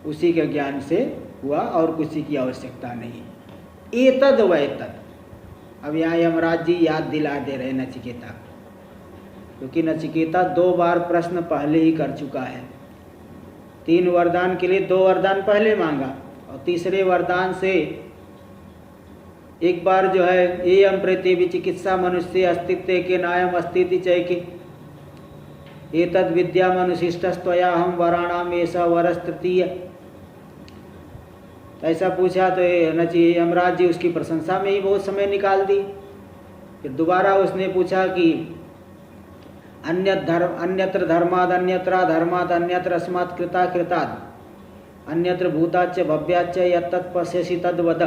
उसी के ज्ञान से हुआ और किसी की आवश्यकता नहीं। एतद वै तत्, अब यहाँ यमराज जी याद दिला दे रहे नचिकेता, क्योंकि नचिकेता 2 बार प्रश्न पहले ही कर चुका है। 3 वरदान के लिए 2 वरदान पहले मांगा, और तीसरे वरदान से एक बार जो है ये अम्प्रेते विचिकित्सा मनुष्य अस्तित्व के नायम अस्तित्व चैके एतद विद्या मनुशिष्टस्त्वया हम वराणाम ऐसा वरस तृतीय, ऐसा पूछा तो यमराज जी उसकी प्रशंसा में ही बहुत समय निकाल दी। फिर दोबारा उसने पूछा कि अन्यत्र धर्माद अन्यत्रा धर्माद अन्यत्र अस्मात् कृता कृताद अन्यत्र भूताच्च भव्याच्च यत्तत् पश्यसि तद् वद।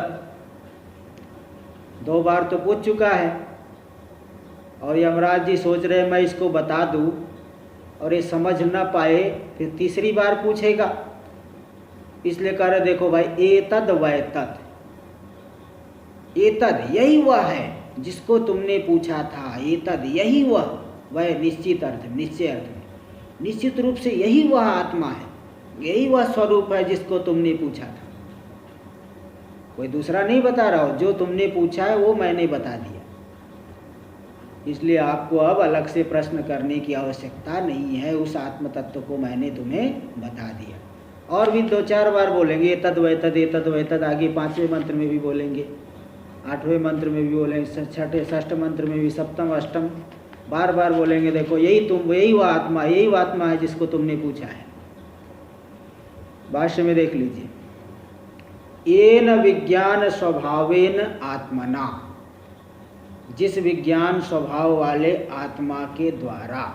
2 बार तो पूछ चुका है, और यमराज जी सोच रहे मैं इसको बता दूं, और ये समझ न पाए, फिर तीसरी बार पूछेगा, इसलिए कह रहे देखो भाई, एतद वै तत्, एतद यही वह है जिसको तुमने पूछा था, एतद यही वह निश्चित अर्थ में, निश्चय अर्थ में, निश्चित रूप से यही वह आत्मा है, यही वह स्वरूप है जिसको तुमने पूछा था। कोई दूसरा नहीं बता रहा हो, जो तुमने पूछा है वो मैंने बता दिया। इसलिए आपको अब अलग से प्रश्न करने की आवश्यकता नहीं है, उस आत्म तत्व को मैंने तुम्हें बता दिया। और भी 2-4 बार बोलेंगे एतद वै तद, आगे 5वें मंत्र में भी बोलेंगे, 8वें मंत्र में भी बोलेंगे, 6ठे 6ठ मंत्र में भी, 7म 8म बार बार बोलेंगे। देखो यही वह आत्मा है जिसको तुमने पूछा है। भाष्य में देख लीजिए, येन विज्ञान स्वभावेन आत्मना, जिस विज्ञान स्वभाव वाले आत्मा के द्वारा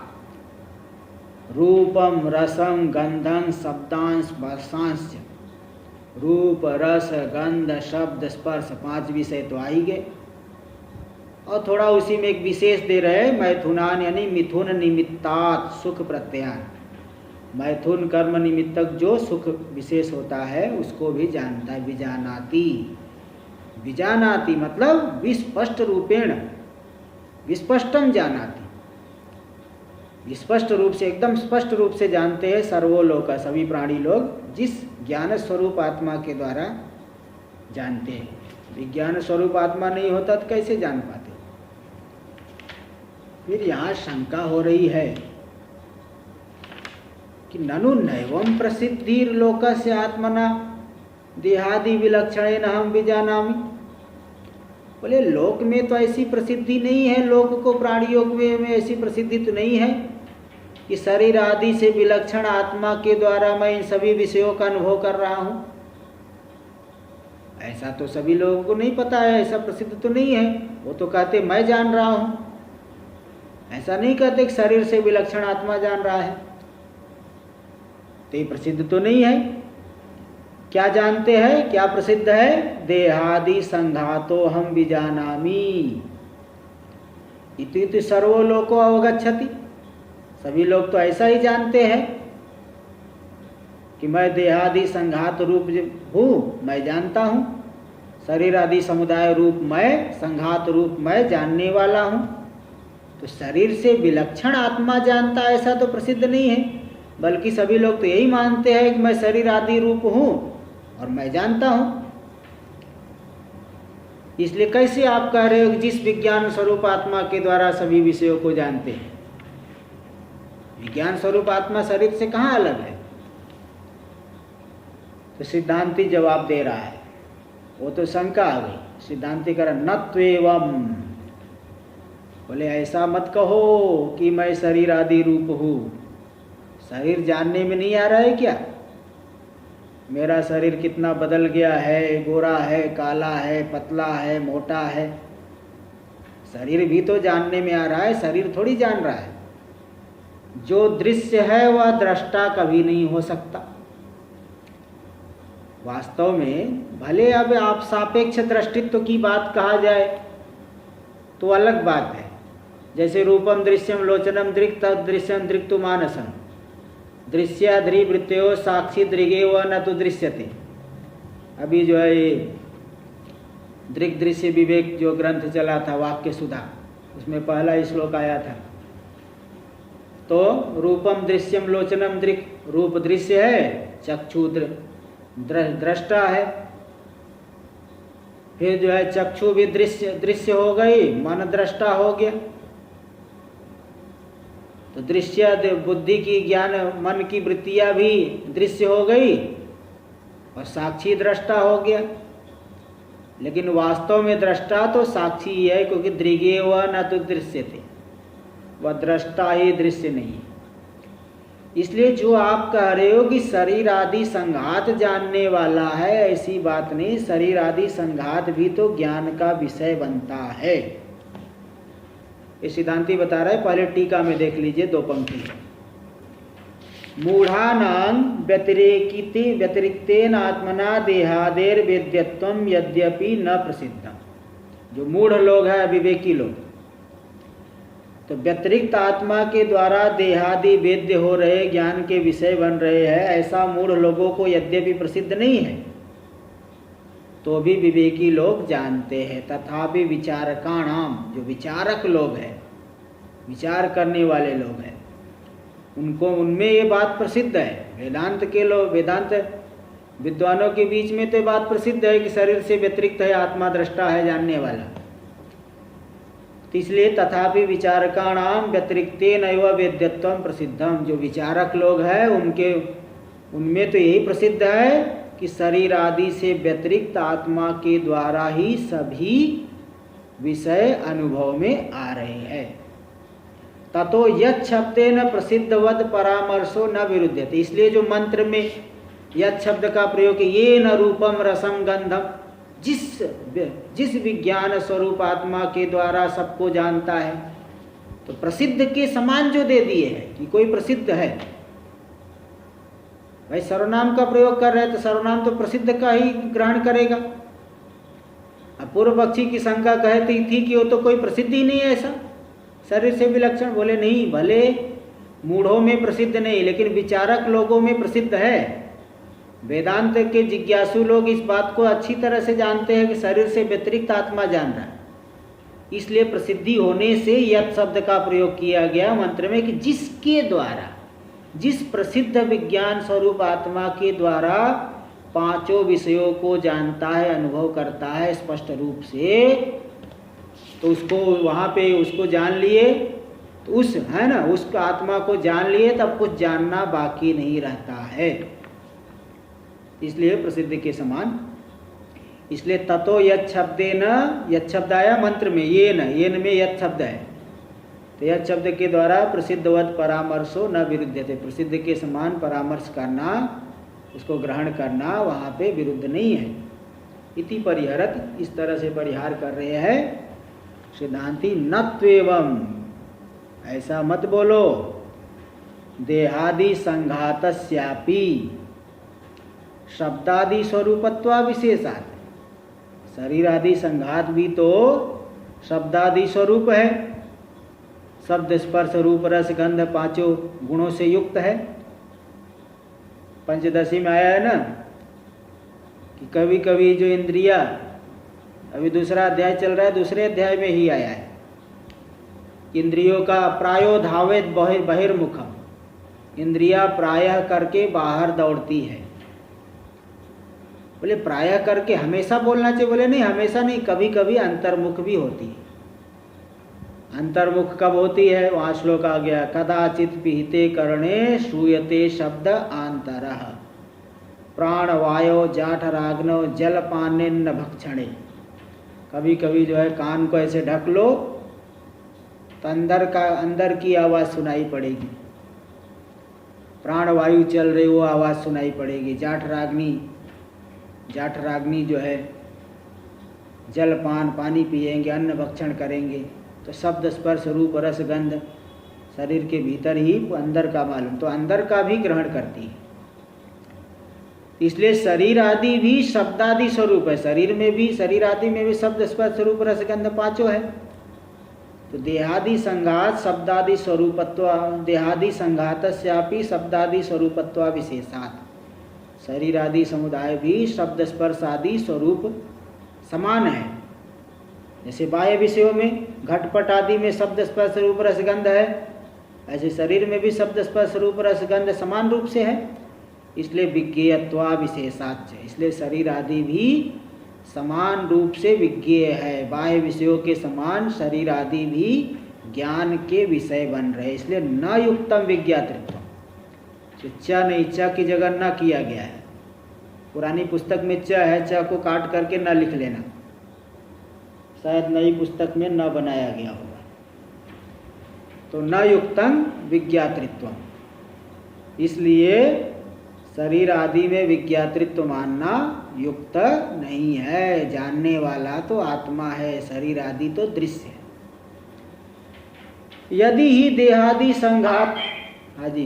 रूपम रसम गंधं शब्दांश स्पर्शांश, रूप रस गंध शब्द स्पर्श 5 विषय तो आ ही गए, और थोड़ा उसी में एक विशेष दे रहे मैथुनान यानी मिथुन निमित्तात् सुख प्रत्ययान। मैथुन कर्म निमित्तक जो सुख विशेष होता है उसको भी जानता है। विजानाति, विजानाति मतलब विस्पष्ट रूपेण, विस्पष्टम जानाति, विस्पष्ट रूप से एकदम स्पष्ट रूप से जानते हैं सर्वोलोक, सभी प्राणी लोग जिस ज्ञान स्वरूप आत्मा के द्वारा जानते हैं। विज्ञान स्वरूप आत्मा नहीं होता तो कैसे जान पाते। फिर यहाँ शंका हो रही है कि ननु नैवं प्रसिद्धिर्लोकस्य आत्मना देहादि विलक्षणेन हम विजानामि। बोले लोक में तो ऐसी प्रसिद्धि नहीं है, लोक को प्राणियों में ऐसी प्रसिद्धि तो नहीं है कि शरीर आदि से विलक्षण आत्मा के द्वारा मैं इन सभी विषयों का अनुभव कर रहा हूँ। ऐसा तो सभी लोगों को नहीं पता है, ऐसा प्रसिद्ध तो नहीं है। वो तो कहते मैं जान रहा हूँ, ऐसा नहीं कहते कि शरीर से विलक्षण आत्मा जान रहा है। तो ये प्रसिद्ध तो नहीं है। क्या जानते हैं, क्या प्रसिद्ध है? देहादि संघातो हम विजानामि इति सर्वलोको अवगच्छति। सभी लोग तो ऐसा ही जानते हैं कि मैं देहादि संघात रूप हूँ, मैं जानता हूँ। शरीर आदि समुदाय रूप मैं, संघात रूप मैं जानने वाला हूँ। तो शरीर से विलक्षण आत्मा जानता ऐसा तो प्रसिद्ध नहीं है, बल्कि सभी लोग तो यही मानते हैं कि मैं शरीर आदि रूप हूँ और मैं जानता हूँ। इसलिए कैसे आप कह रहे हो कि जिस विज्ञान स्वरूप आत्मा के द्वारा सभी विषयों को जानते हैं? विज्ञान स्वरूप आत्मा शरीर से कहाँ अलग है? तो सिद्धांती जवाब दे रहा है, वो तो शंका आ गई। सिद्धांती कह रहा नत्वेवम, बोले ऐसा मत कहो कि मैं शरीर आदि रूप हूँ। शरीर जानने में नहीं आ रहा है क्या? मेरा शरीर कितना बदल गया है, गोरा है, काला है, पतला है, मोटा है। शरीर भी तो जानने में आ रहा है, शरीर थोड़ी जान रहा है। जो दृश्य है वह दृष्टा कभी नहीं हो सकता। वास्तव में भले अब आप सापेक्ष दृष्टित्व की बात कहा जाए तो अलग बात है। जैसे रूपम दृश्यम लोचनम दृक् तद दृश्यम दृक्तु मानसम दृश्याद्रिवृत्तो साक्षी दृगे व न तो दृश्यते। अभी जो है ये दृक् दृश्य विवेक जो ग्रंथ चला था वाक्य सुधा, उसमें पहला श्लोक आया था। तो रूपम दृश्यम लोचनम दृक्, रूप दृश्य है, चक्षु दृष्टा है। फिर जो है चक्षु भी दृश्य हो गई, मन दृष्टा हो गया। तो दृश्य बुद्धि की ज्ञान मन की वृत्तियां भी दृश्य हो गई और साक्षी दृष्टा हो गया। लेकिन वास्तव में दृष्टा तो साक्षी ही है, क्योंकि दृगे व न तो दृश्य थे, वह दृष्टा ही दृश्य नहीं है। इसलिए जो आप कह रहे हो कि शरीर आदि संघात जानने वाला है, ऐसी बात नहीं। शरीर आदि संघात भी तो ज्ञान का विषय बनता है। ये सिद्धांती बता रहा है। पहले टीका में देख लीजिए 2 पंक्ति। मूढ़ानां व्यतिरिक्तेन आत्मना देहादेर वेद्यत्वम यद्यपि न प्रसिद्धम। जो मूढ़ लोग हैं, अविवेकी लोग, तो व्यतिरिक्त आत्मा के द्वारा देहादि वेद्य हो रहे, ज्ञान के विषय बन रहे हैं, ऐसा मूढ़ लोगों को यद्यपि प्रसिद्ध नहीं है तो भी विवेकी लोग जानते हैं। तथापि विचारकाणाम, जो विचारक लोग हैं, विचार करने वाले लोग हैं, उनको उनमें ये बात प्रसिद्ध है। वेदांत के लोग, वेदांत विद्वानों के बीच में तो बात प्रसिद्ध है कि शरीर से व्यतिरिक्त है, आत्मा दृष्टा है, जानने वाला। इसलिए तथापि विचारकाणाम व्यतिरिक्तेन एव वेद्यत्वम प्रसिद्धम। जो विचारक लोग हैं उनमें तो यही प्रसिद्ध है कि शरीर आदि से व्यतिरिक्त आत्मा के द्वारा ही सभी विषय अनुभव में आ रहे हैं। ततो यत् शब्देन प्रसिद्धवद परामर्शो न विरुध्यते। इसलिए जो मंत्र में यत् शब्द का प्रयोग, ये न रूपम रसम गंधम, जिस विज्ञान स्वरूप आत्मा के द्वारा सबको जानता है, तो प्रसिद्ध के समान जो दे दिए है कि कोई प्रसिद्ध है। भाई सर्वनाम का प्रयोग कर रहे हैं तो सर्वनाम तो प्रसिद्ध का ही ग्रहण करेगा। अब पूर्व पक्षी की शंका कहती थी कि वो तो कोई प्रसिद्ध ही नहीं है ऐसा, शरीर से विलक्षण। बोले नहीं, भले मूढ़ों में प्रसिद्ध नहीं, लेकिन विचारक लोगों में प्रसिद्ध है। वेदांत के जिज्ञासु लोग इस बात को अच्छी तरह से जानते हैं कि शरीर से व्यतिरिक्त आत्मा जान रहा है, इसलिए प्रसिद्धि होने से यत् शब्द का प्रयोग किया गया मंत्र में कि जिसके द्वारा, जिस प्रसिद्ध विज्ञान स्वरूप आत्मा के द्वारा पांचों विषयों को जानता है, अनुभव करता है स्पष्ट रूप से, तो उसको वहाँ पे उसको जान लिए, तो उस है ना, उस आत्मा को जान लिए तब कुछ जानना बाकी नहीं रहता है। इसलिए प्रसिद्ध के समान। इसलिए ततो यत् शब्देन, यत् शब्द आया मंत्र में, येन में यत् शब्द है, तो यत् शब्द के द्वारा प्रसिद्धवत परामर्शो न विरुद्धते, प्रसिद्ध के समान परामर्श करना, उसको ग्रहण करना वहाँ पे विरुद्ध नहीं है। इति परिहरत, इस तरह से परिहार कर रहे हैं सिद्धांती। नत्वेवं, ऐसा मत बोलो, देहादि संघातस्यापि शब्दादि स्वरूपत्वा विशेषात्, शरीर आदि संघात भी तो शब्दादि स्वरूप है। शब्द स्पर्श रूप रस गंध पांचों गुणों से युक्त है। पंचदशी में आया है ना कि कभी कभी जो इंद्रिया, अभी दूसरा अध्याय चल रहा है, दूसरे अध्याय में ही आया है, इंद्रियों का प्रायो धावेत बहिर्मुखम, इंद्रिया प्रायः करके बाहर दौड़ती है। बोले प्रायः करके हमेशा बोलना चाहिए? बोले नहीं, हमेशा नहीं, कभी कभी अंतर्मुख भी होती है। अंतर्मुख कब होती है? वहाँ श्लोक आ गया, कदाचित पिहिते करणे श्रूयते शब्द आंतरः प्राणवायो जाठराग्नो जलपानेन भक्षणे। कभी कभी जो है कान को ऐसे ढक लो तो अंदर की आवाज़ सुनाई पड़ेगी, प्राणवायु चल रही वो आवाज़ सुनाई पड़ेगी। जाठराग्नि जो है जलपान, पानी पिएंगे, अन्न भक्षण करेंगे, तो शब्द स्पर्श रूप रस गंध शरीर के भीतर ही अंदर का मालूम, तो अंदर का भी ग्रहण करती है। इसलिए शरीर आदि भी शब्दादि स्वरूप है। शरीर में भी, शरीर आदि में भी शब्द स्पर्श रूप रस गंध पांचों है। तो देहादि संघात शब्दादि स्वरूपत्व, देहादि संघातस्यापि शब्दादि स्वरूपत्वा विशेषात्, शरीर आदि समुदाय भी शब्द स्पर्श आदि स्वरूप समान है। जैसे बाह्य विषयों में घटपट आदि में शब्द स्पर्श रूप रसगंध है, ऐसे शरीर में भी शब्द स्पर्श रूप रसगंध समान रूप से है। इसलिए विज्ञेयत्वा विशेषाच्च, इसलिए शरीर आदि भी समान रूप से विज्ञेय है। बाह्य विषयों के समान शरीर आदि भी ज्ञान के विषय बन रहे, इसलिए न युक्तम विज्ञातृत्व, च ने इच्छा की जगह न किया गया है। पुरानी पुस्तक में च है, च को काट करके न लिख लेना, शायद नई पुस्तक में न बनाया गया होगा। तो न युक्तम विज्ञातृत्व, इसलिए शरीर आदि में विज्ञातृत्व मानना युक्त नहीं है। जानने वाला तो आत्मा है, शरीर आदि तो दृश्य है। यदि ही देहादि संघात, हाँ जी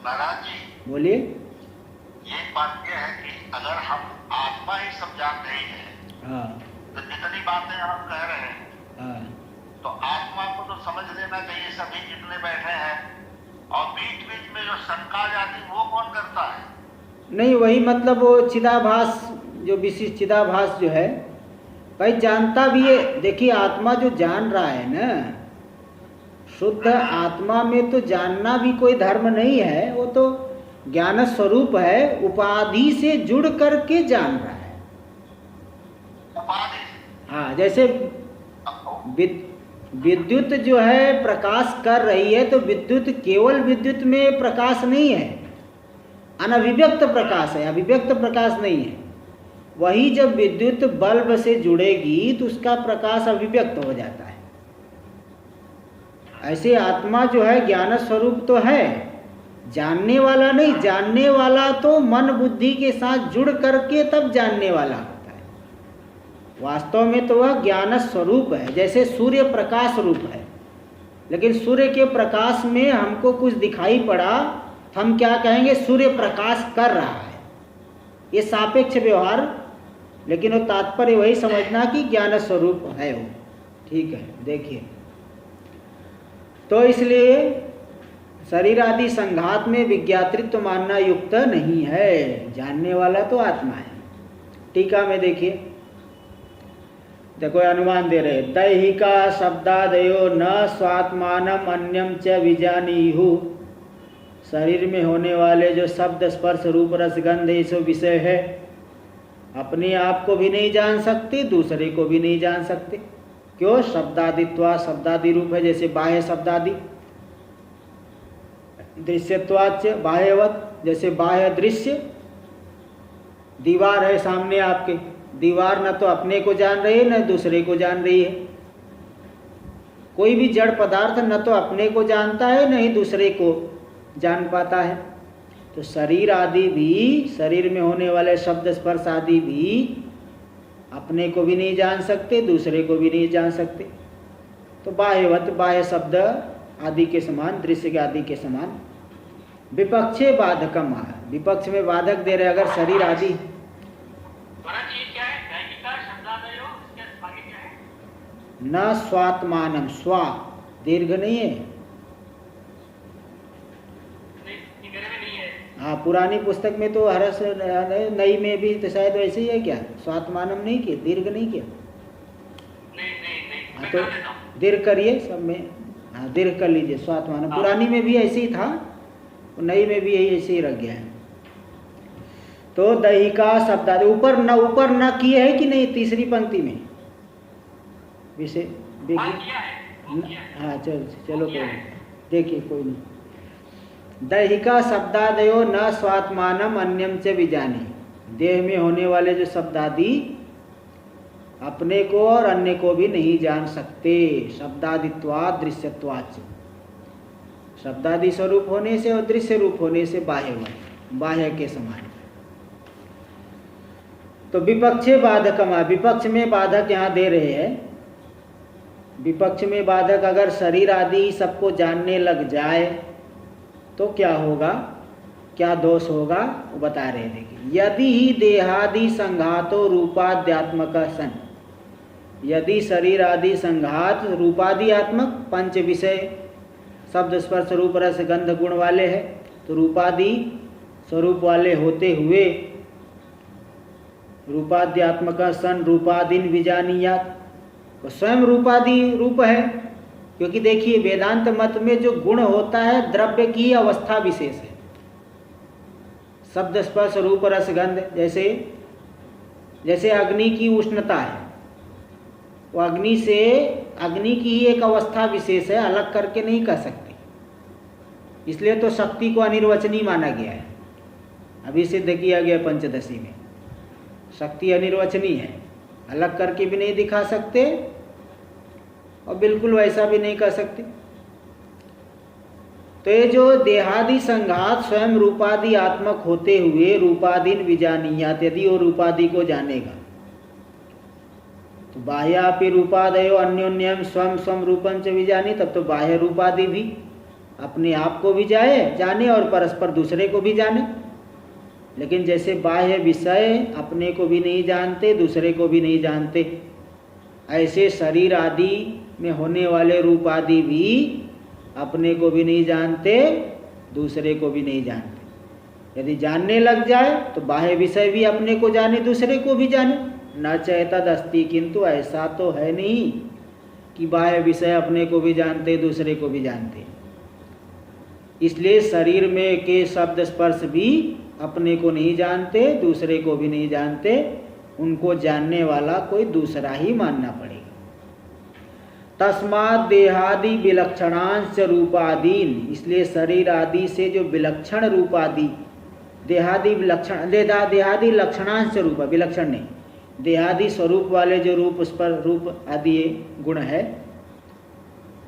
महाराज जी बोलिए। ये बात यह है कि अगर हम आत्मा ही सब जान रहे हैं, हाँ तो जितनी बातें हम कह रहे हैं, हाँ, तो आत्मा को तो समझ लेना चाहिए सभी जितने बैठे हैं। और बीच बीच में जो शंका जाती वो कौन करता है? नहीं, वही मतलब वो चिदाभास, जो विशिष्ट चिदाभास जो है भाई जानता भी है। देखिए आत्मा जो जान रहा है ना, शुद्ध आत्मा में तो जानना भी कोई धर्म नहीं है, वो तो ज्ञान स्वरूप है, उपाधि से जुड़ करके जान रहा है। उपाधि, हाँ, जैसे विद्युत जो है प्रकाश कर रही है, तो विद्युत केवल विद्युत में प्रकाश नहीं है, अनभिव्यक्त प्रकाश है, अभिव्यक्त प्रकाश नहीं है। वही जब विद्युत बल्ब से जुड़ेगी तो उसका प्रकाश अभिव्यक्त हो जाता है। ऐसे आत्मा जो है ज्ञान स्वरूप तो है, जानने वाला नहीं। जानने वाला तो मन बुद्धि के साथ जुड़ करके तब जानने वाला होता है। वास्तव में तो वह ज्ञान स्वरूप है, जैसे सूर्य प्रकाश रूप है। लेकिन सूर्य के प्रकाश में हमको कुछ दिखाई पड़ा, हम क्या कहेंगे? सूर्य प्रकाश कर रहा है। ये सापेक्ष व्यवहार, लेकिन वो तात्पर्य वही समझना कि ज्ञान स्वरूप है वो। ठीक है, देखिए, तो इसलिए शरीर आदि संघात में विज्ञातृत्व मानना युक्त नहीं है, जानने वाला तो आत्मा है। टीका में देखिए, देखो अनुमान दे रहे, दैहिका शब्दादयो न स्वात्मानम अन्यम च विजानीहु। शरीर में होने वाले जो शब्द स्पर्श रूप रस गंध ये सब विषय है, अपने आप को भी नहीं जान सकते, दूसरे को भी नहीं जान सकते। क्यों? शब्दादित्वा, शब्दादि रूप है, जैसे बाह्य शब्दादि। दृश्यत्वाच बाह्यवत, जैसे बाह्य दृश्य। दीवार है सामने आपके, दीवार न तो अपने को जान रही है न दूसरे को जान रही है। कोई भी जड़ पदार्थ न तो अपने को जानता है न ही दूसरे को जान पाता है। तो शरीर आदि भी, शरीर में होने वाले शब्द स्पर्श आदि भी अपने को भी नहीं जान सकते, दूसरे को भी नहीं जान सकते। तो बाह्यवत, बाह्य शब्द आदि के समान, दृश्य के आदि के समान। विपक्षे बाधकम, विपक्ष में बाधक दे रहे, अगर शरीर आदि न स्वात्मानम, स्वा दीर्घ नहीं है। हाँ, पुरानी पुस्तक में तो हरस, नई में भी तो शायद वैसे ही है क्या? स्वात्मानम नहीं किया, दीर्घ नहीं किया। हाँ, तो दीर्घ करिए सब में। हाँ, दीर्घ कर लीजिए, स्वात्मानम। पुरानी में भी ऐसे ही था, नई में भी यही ऐसे ही रख गया है। तो दैहिका शब्द ऊपर न किए है कि नहीं? तीसरी पंक्ति में विषय देखिए। हाँ, चलो देखिए, कोई नहीं। दैहिका शब्दादयो न स्वात्मानम अन्यम च विजानी। देह में होने वाले जो शब्दादि अपने को और अन्य को भी नहीं जान सकते। शब्दादित्वात् दृश्यत्वाच्च, शब्दादि स्वरूप होने से और दृश्य रूप होने से बाह्य के समान। तो विपक्षे बाधकमा, विपक्ष में बाधक यहाँ दे रहे हैं। विपक्ष में बाधक, अगर शरीर आदि सबको जानने लग जाए तो क्या होगा, क्या दोष होगा, वो बता रहे हैं। देखिए, यदि ही देहादि संघातो रूपाद्यात्मक सन, यदि शरीर आदि संघात रूपादि आत्मक पंच विषय शब्द स्पर्श रूप रस गंध गुण वाले हैं, तो रूपादि स्वरूप वाले होते हुए रूपाद्यात्मक सन रूपादिन विजानीयात, वो स्वयं रूपादि रूप है। क्योंकि देखिए, वेदांत मत में जो गुण होता है द्रव्य की अवस्था विशेष है। शब्द स्पर्श रूप रस गंध, जैसे अग्नि की उष्णता है, वो अग्नि की ही एक अवस्था विशेष है, अलग करके नहीं कह सकते। इसलिए तो शक्ति को अनिर्वचनीय माना गया है, अभी सिद्ध किया गया पंचदशी में। शक्ति अनिर्वचनीय है, अलग करके भी नहीं दिखा सकते और बिल्कुल वैसा भी नहीं कर सकते। तो ये जो देहादि संघात स्वयं रूपादि आत्मक होते हुए रूपादिन विजानीयात, यदि वो रूपादि को जानेगा तो बाह्यापि रूपादयो अन्योन्यम स्वयं स्वयं रूपम च विजानी, तब तो बाह्य रूपादि भी अपने आप को भी जाने और परस्पर दूसरे को भी जाने। लेकिन जैसे बाह्य विषय अपने को भी नहीं जानते, दूसरे को भी नहीं जानते, ऐसे शरीर आदि में होने वाले रूप आदि भी अपने को भी नहीं जानते, दूसरे को भी नहीं जानते। यदि जानने लग जाए तो बाह्य विषय भी अपने को जाने, दूसरे को भी जाने। न चेतद अस्ति, किंतु ऐसा तो है नहीं कि बाह्य विषय अपने को भी जानते, दूसरे को भी जानते। इसलिए शरीर में के शब्द स्पर्श भी अपने को नहीं जानते, दूसरे को भी नहीं जानते, उनको जानने वाला कोई दूसरा ही मानना पड़ेगा। तस्मात् देहादि विलक्षणांश रूपादीन, इसलिए शरीर आदि से जो विलक्षण रूपादि, देहादि लक्षणांश रूप, विलक्षण नहीं, देहादि स्वरूप वाले जो रूप उस पर रूप आदि गुण है,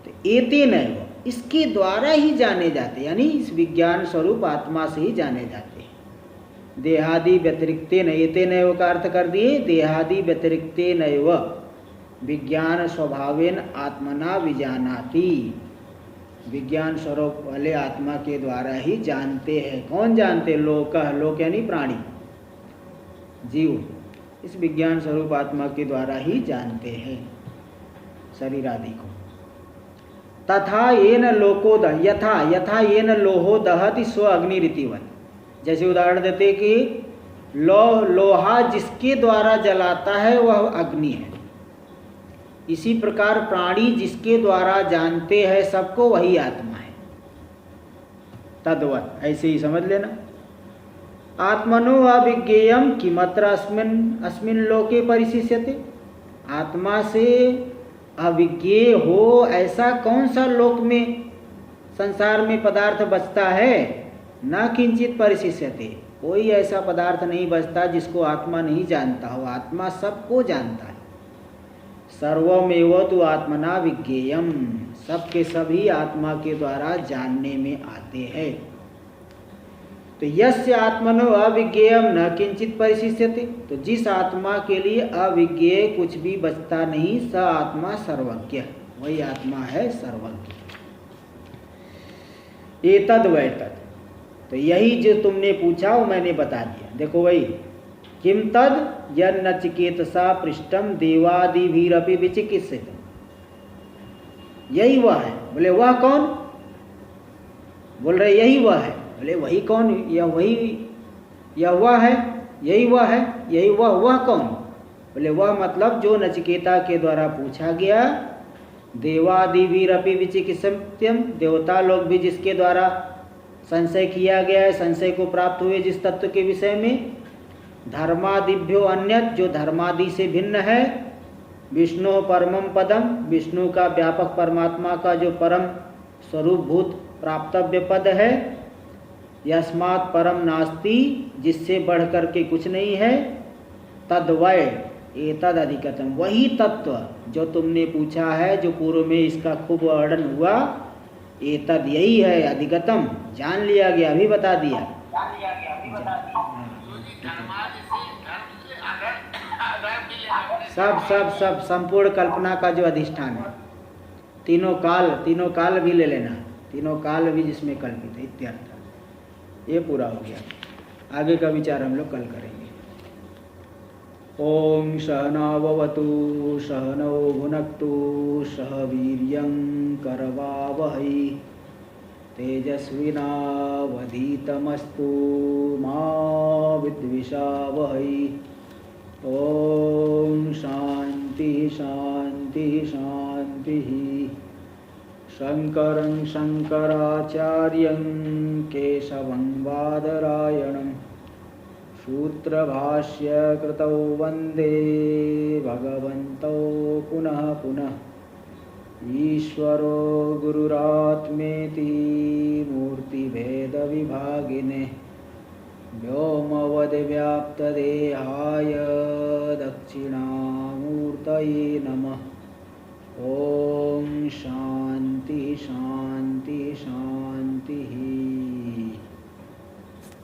तो एतेन एव, इसके द्वारा ही जाने जाते, यानी इस विज्ञान स्वरूप आत्मा से ही जाने जाते हैं। देहादि व्यतिरिक्तेन, एतेनैव का अर्थ कर दिए देहादि व्यतिरिक्तेनैव विज्ञान स्वभावेन आत्मना विजानाति, विज्ञान स्वरूप वाले आत्मा के द्वारा ही जानते हैं। कौन जानते? लोक, लोक यानी प्राणी, जीव इस विज्ञान स्वरूप आत्मा के द्वारा ही जानते हैं शरीर आदि को। तथा येन लोको दह, यथा यथा येन लोहो दहति स्व अग्निरितिवत्, जैसे उदाहरण देते कि लोहा जिसके द्वारा जलाता है वह अग्नि है, इसी प्रकार प्राणी जिसके द्वारा जानते हैं सबको वही आत्मा है। तद्वत्, ऐसे ही समझ लेना। आत्मनो अविज्ञेयम किमत्र अस्मिन् लोके परिशिष्यते, आत्मा से अविज्ञेय हो ऐसा कौन सा लोक में, संसार में पदार्थ बचता है? न किंचित परिशिष्यते, कोई ऐसा पदार्थ नहीं बचता जिसको आत्मा नहीं जानता हो, आत्मा सबको जानता है। सर्वमेव तु आत्मना विज्ञेयम, सबके सभी आत्मा के द्वारा जानने में आते हैं। तो यस्य आत्मनो अविज्ञेयम न किंचित परिशिष्यते, तो जिस आत्मा के लिए अविज्ञेय कुछ भी बचता नहीं, स आत्मा सर्वज्ञ, वही आत्मा है सर्वज्ञ। एतद वैतद, तो यही जो तुमने पूछा वो मैंने बता दिया। देखो वही, किम तद यन्नचिकेतसा पृष्ठम देवादिभिरपि विचिकित्सितम्, यही वह है। बोले वह कौन? बोल रहे यही वह है। बोले वही कौन? यह वही, यह वह है, यही वह है, यही वह कौन? बोले वह मतलब जो नचिकेता के द्वारा पूछा गया, देवादिभिरपि विचिकित्सितम्, देवता लोग भी जिसके द्वारा संशय किया गया है, संशय को प्राप्त हुए जिस तत्व के विषय में, धर्मादिभ्यो अन्यत, जो धर्मादि से भिन्न है, विष्णु परमम पदम, विष्णु का व्यापक परमात्मा का जो परम स्वरूप भूत प्राप्तव्य पद है, यस्मात् परम नास्ति, जिससे बढ़ कर के कुछ नहीं है, तद्वय एतद अधिकतम, वही तत्व जो तुमने पूछा है, जो पूर्व में इसका खूब वर्णन हुआ, एतद यही है, अधिकतम जान लिया गया, अभी बता दिया। सब संपूर्ण कल्पना का जो अधिष्ठान है, तीनों काल भी ले लेना, तीनों काल भी जिसमें कल्पित है, इत्यर्थ। ये पूरा हो गया। आगे का विचार हम लोग कल करेंगे। ओम सहनाववतु सहनौ भुनक्तु सह वीर्यं करवावहै तेजस्विनावधीतमस्तु मा विद्विषावहै। ओम शांति शांति शांति। शंकरं शंकराचार्यं केशवं बादरायणं सूत्रभाष्य कृतौ वंदे भगवन्तौ पुनः पुनः। ईश्वरो गुरुरात्मेति मूर्तिभेदविभागिने व्योमवद्व्याप्तदेहाय दक्षिणामूर्तये नमः। ओम शांति शांति शांति।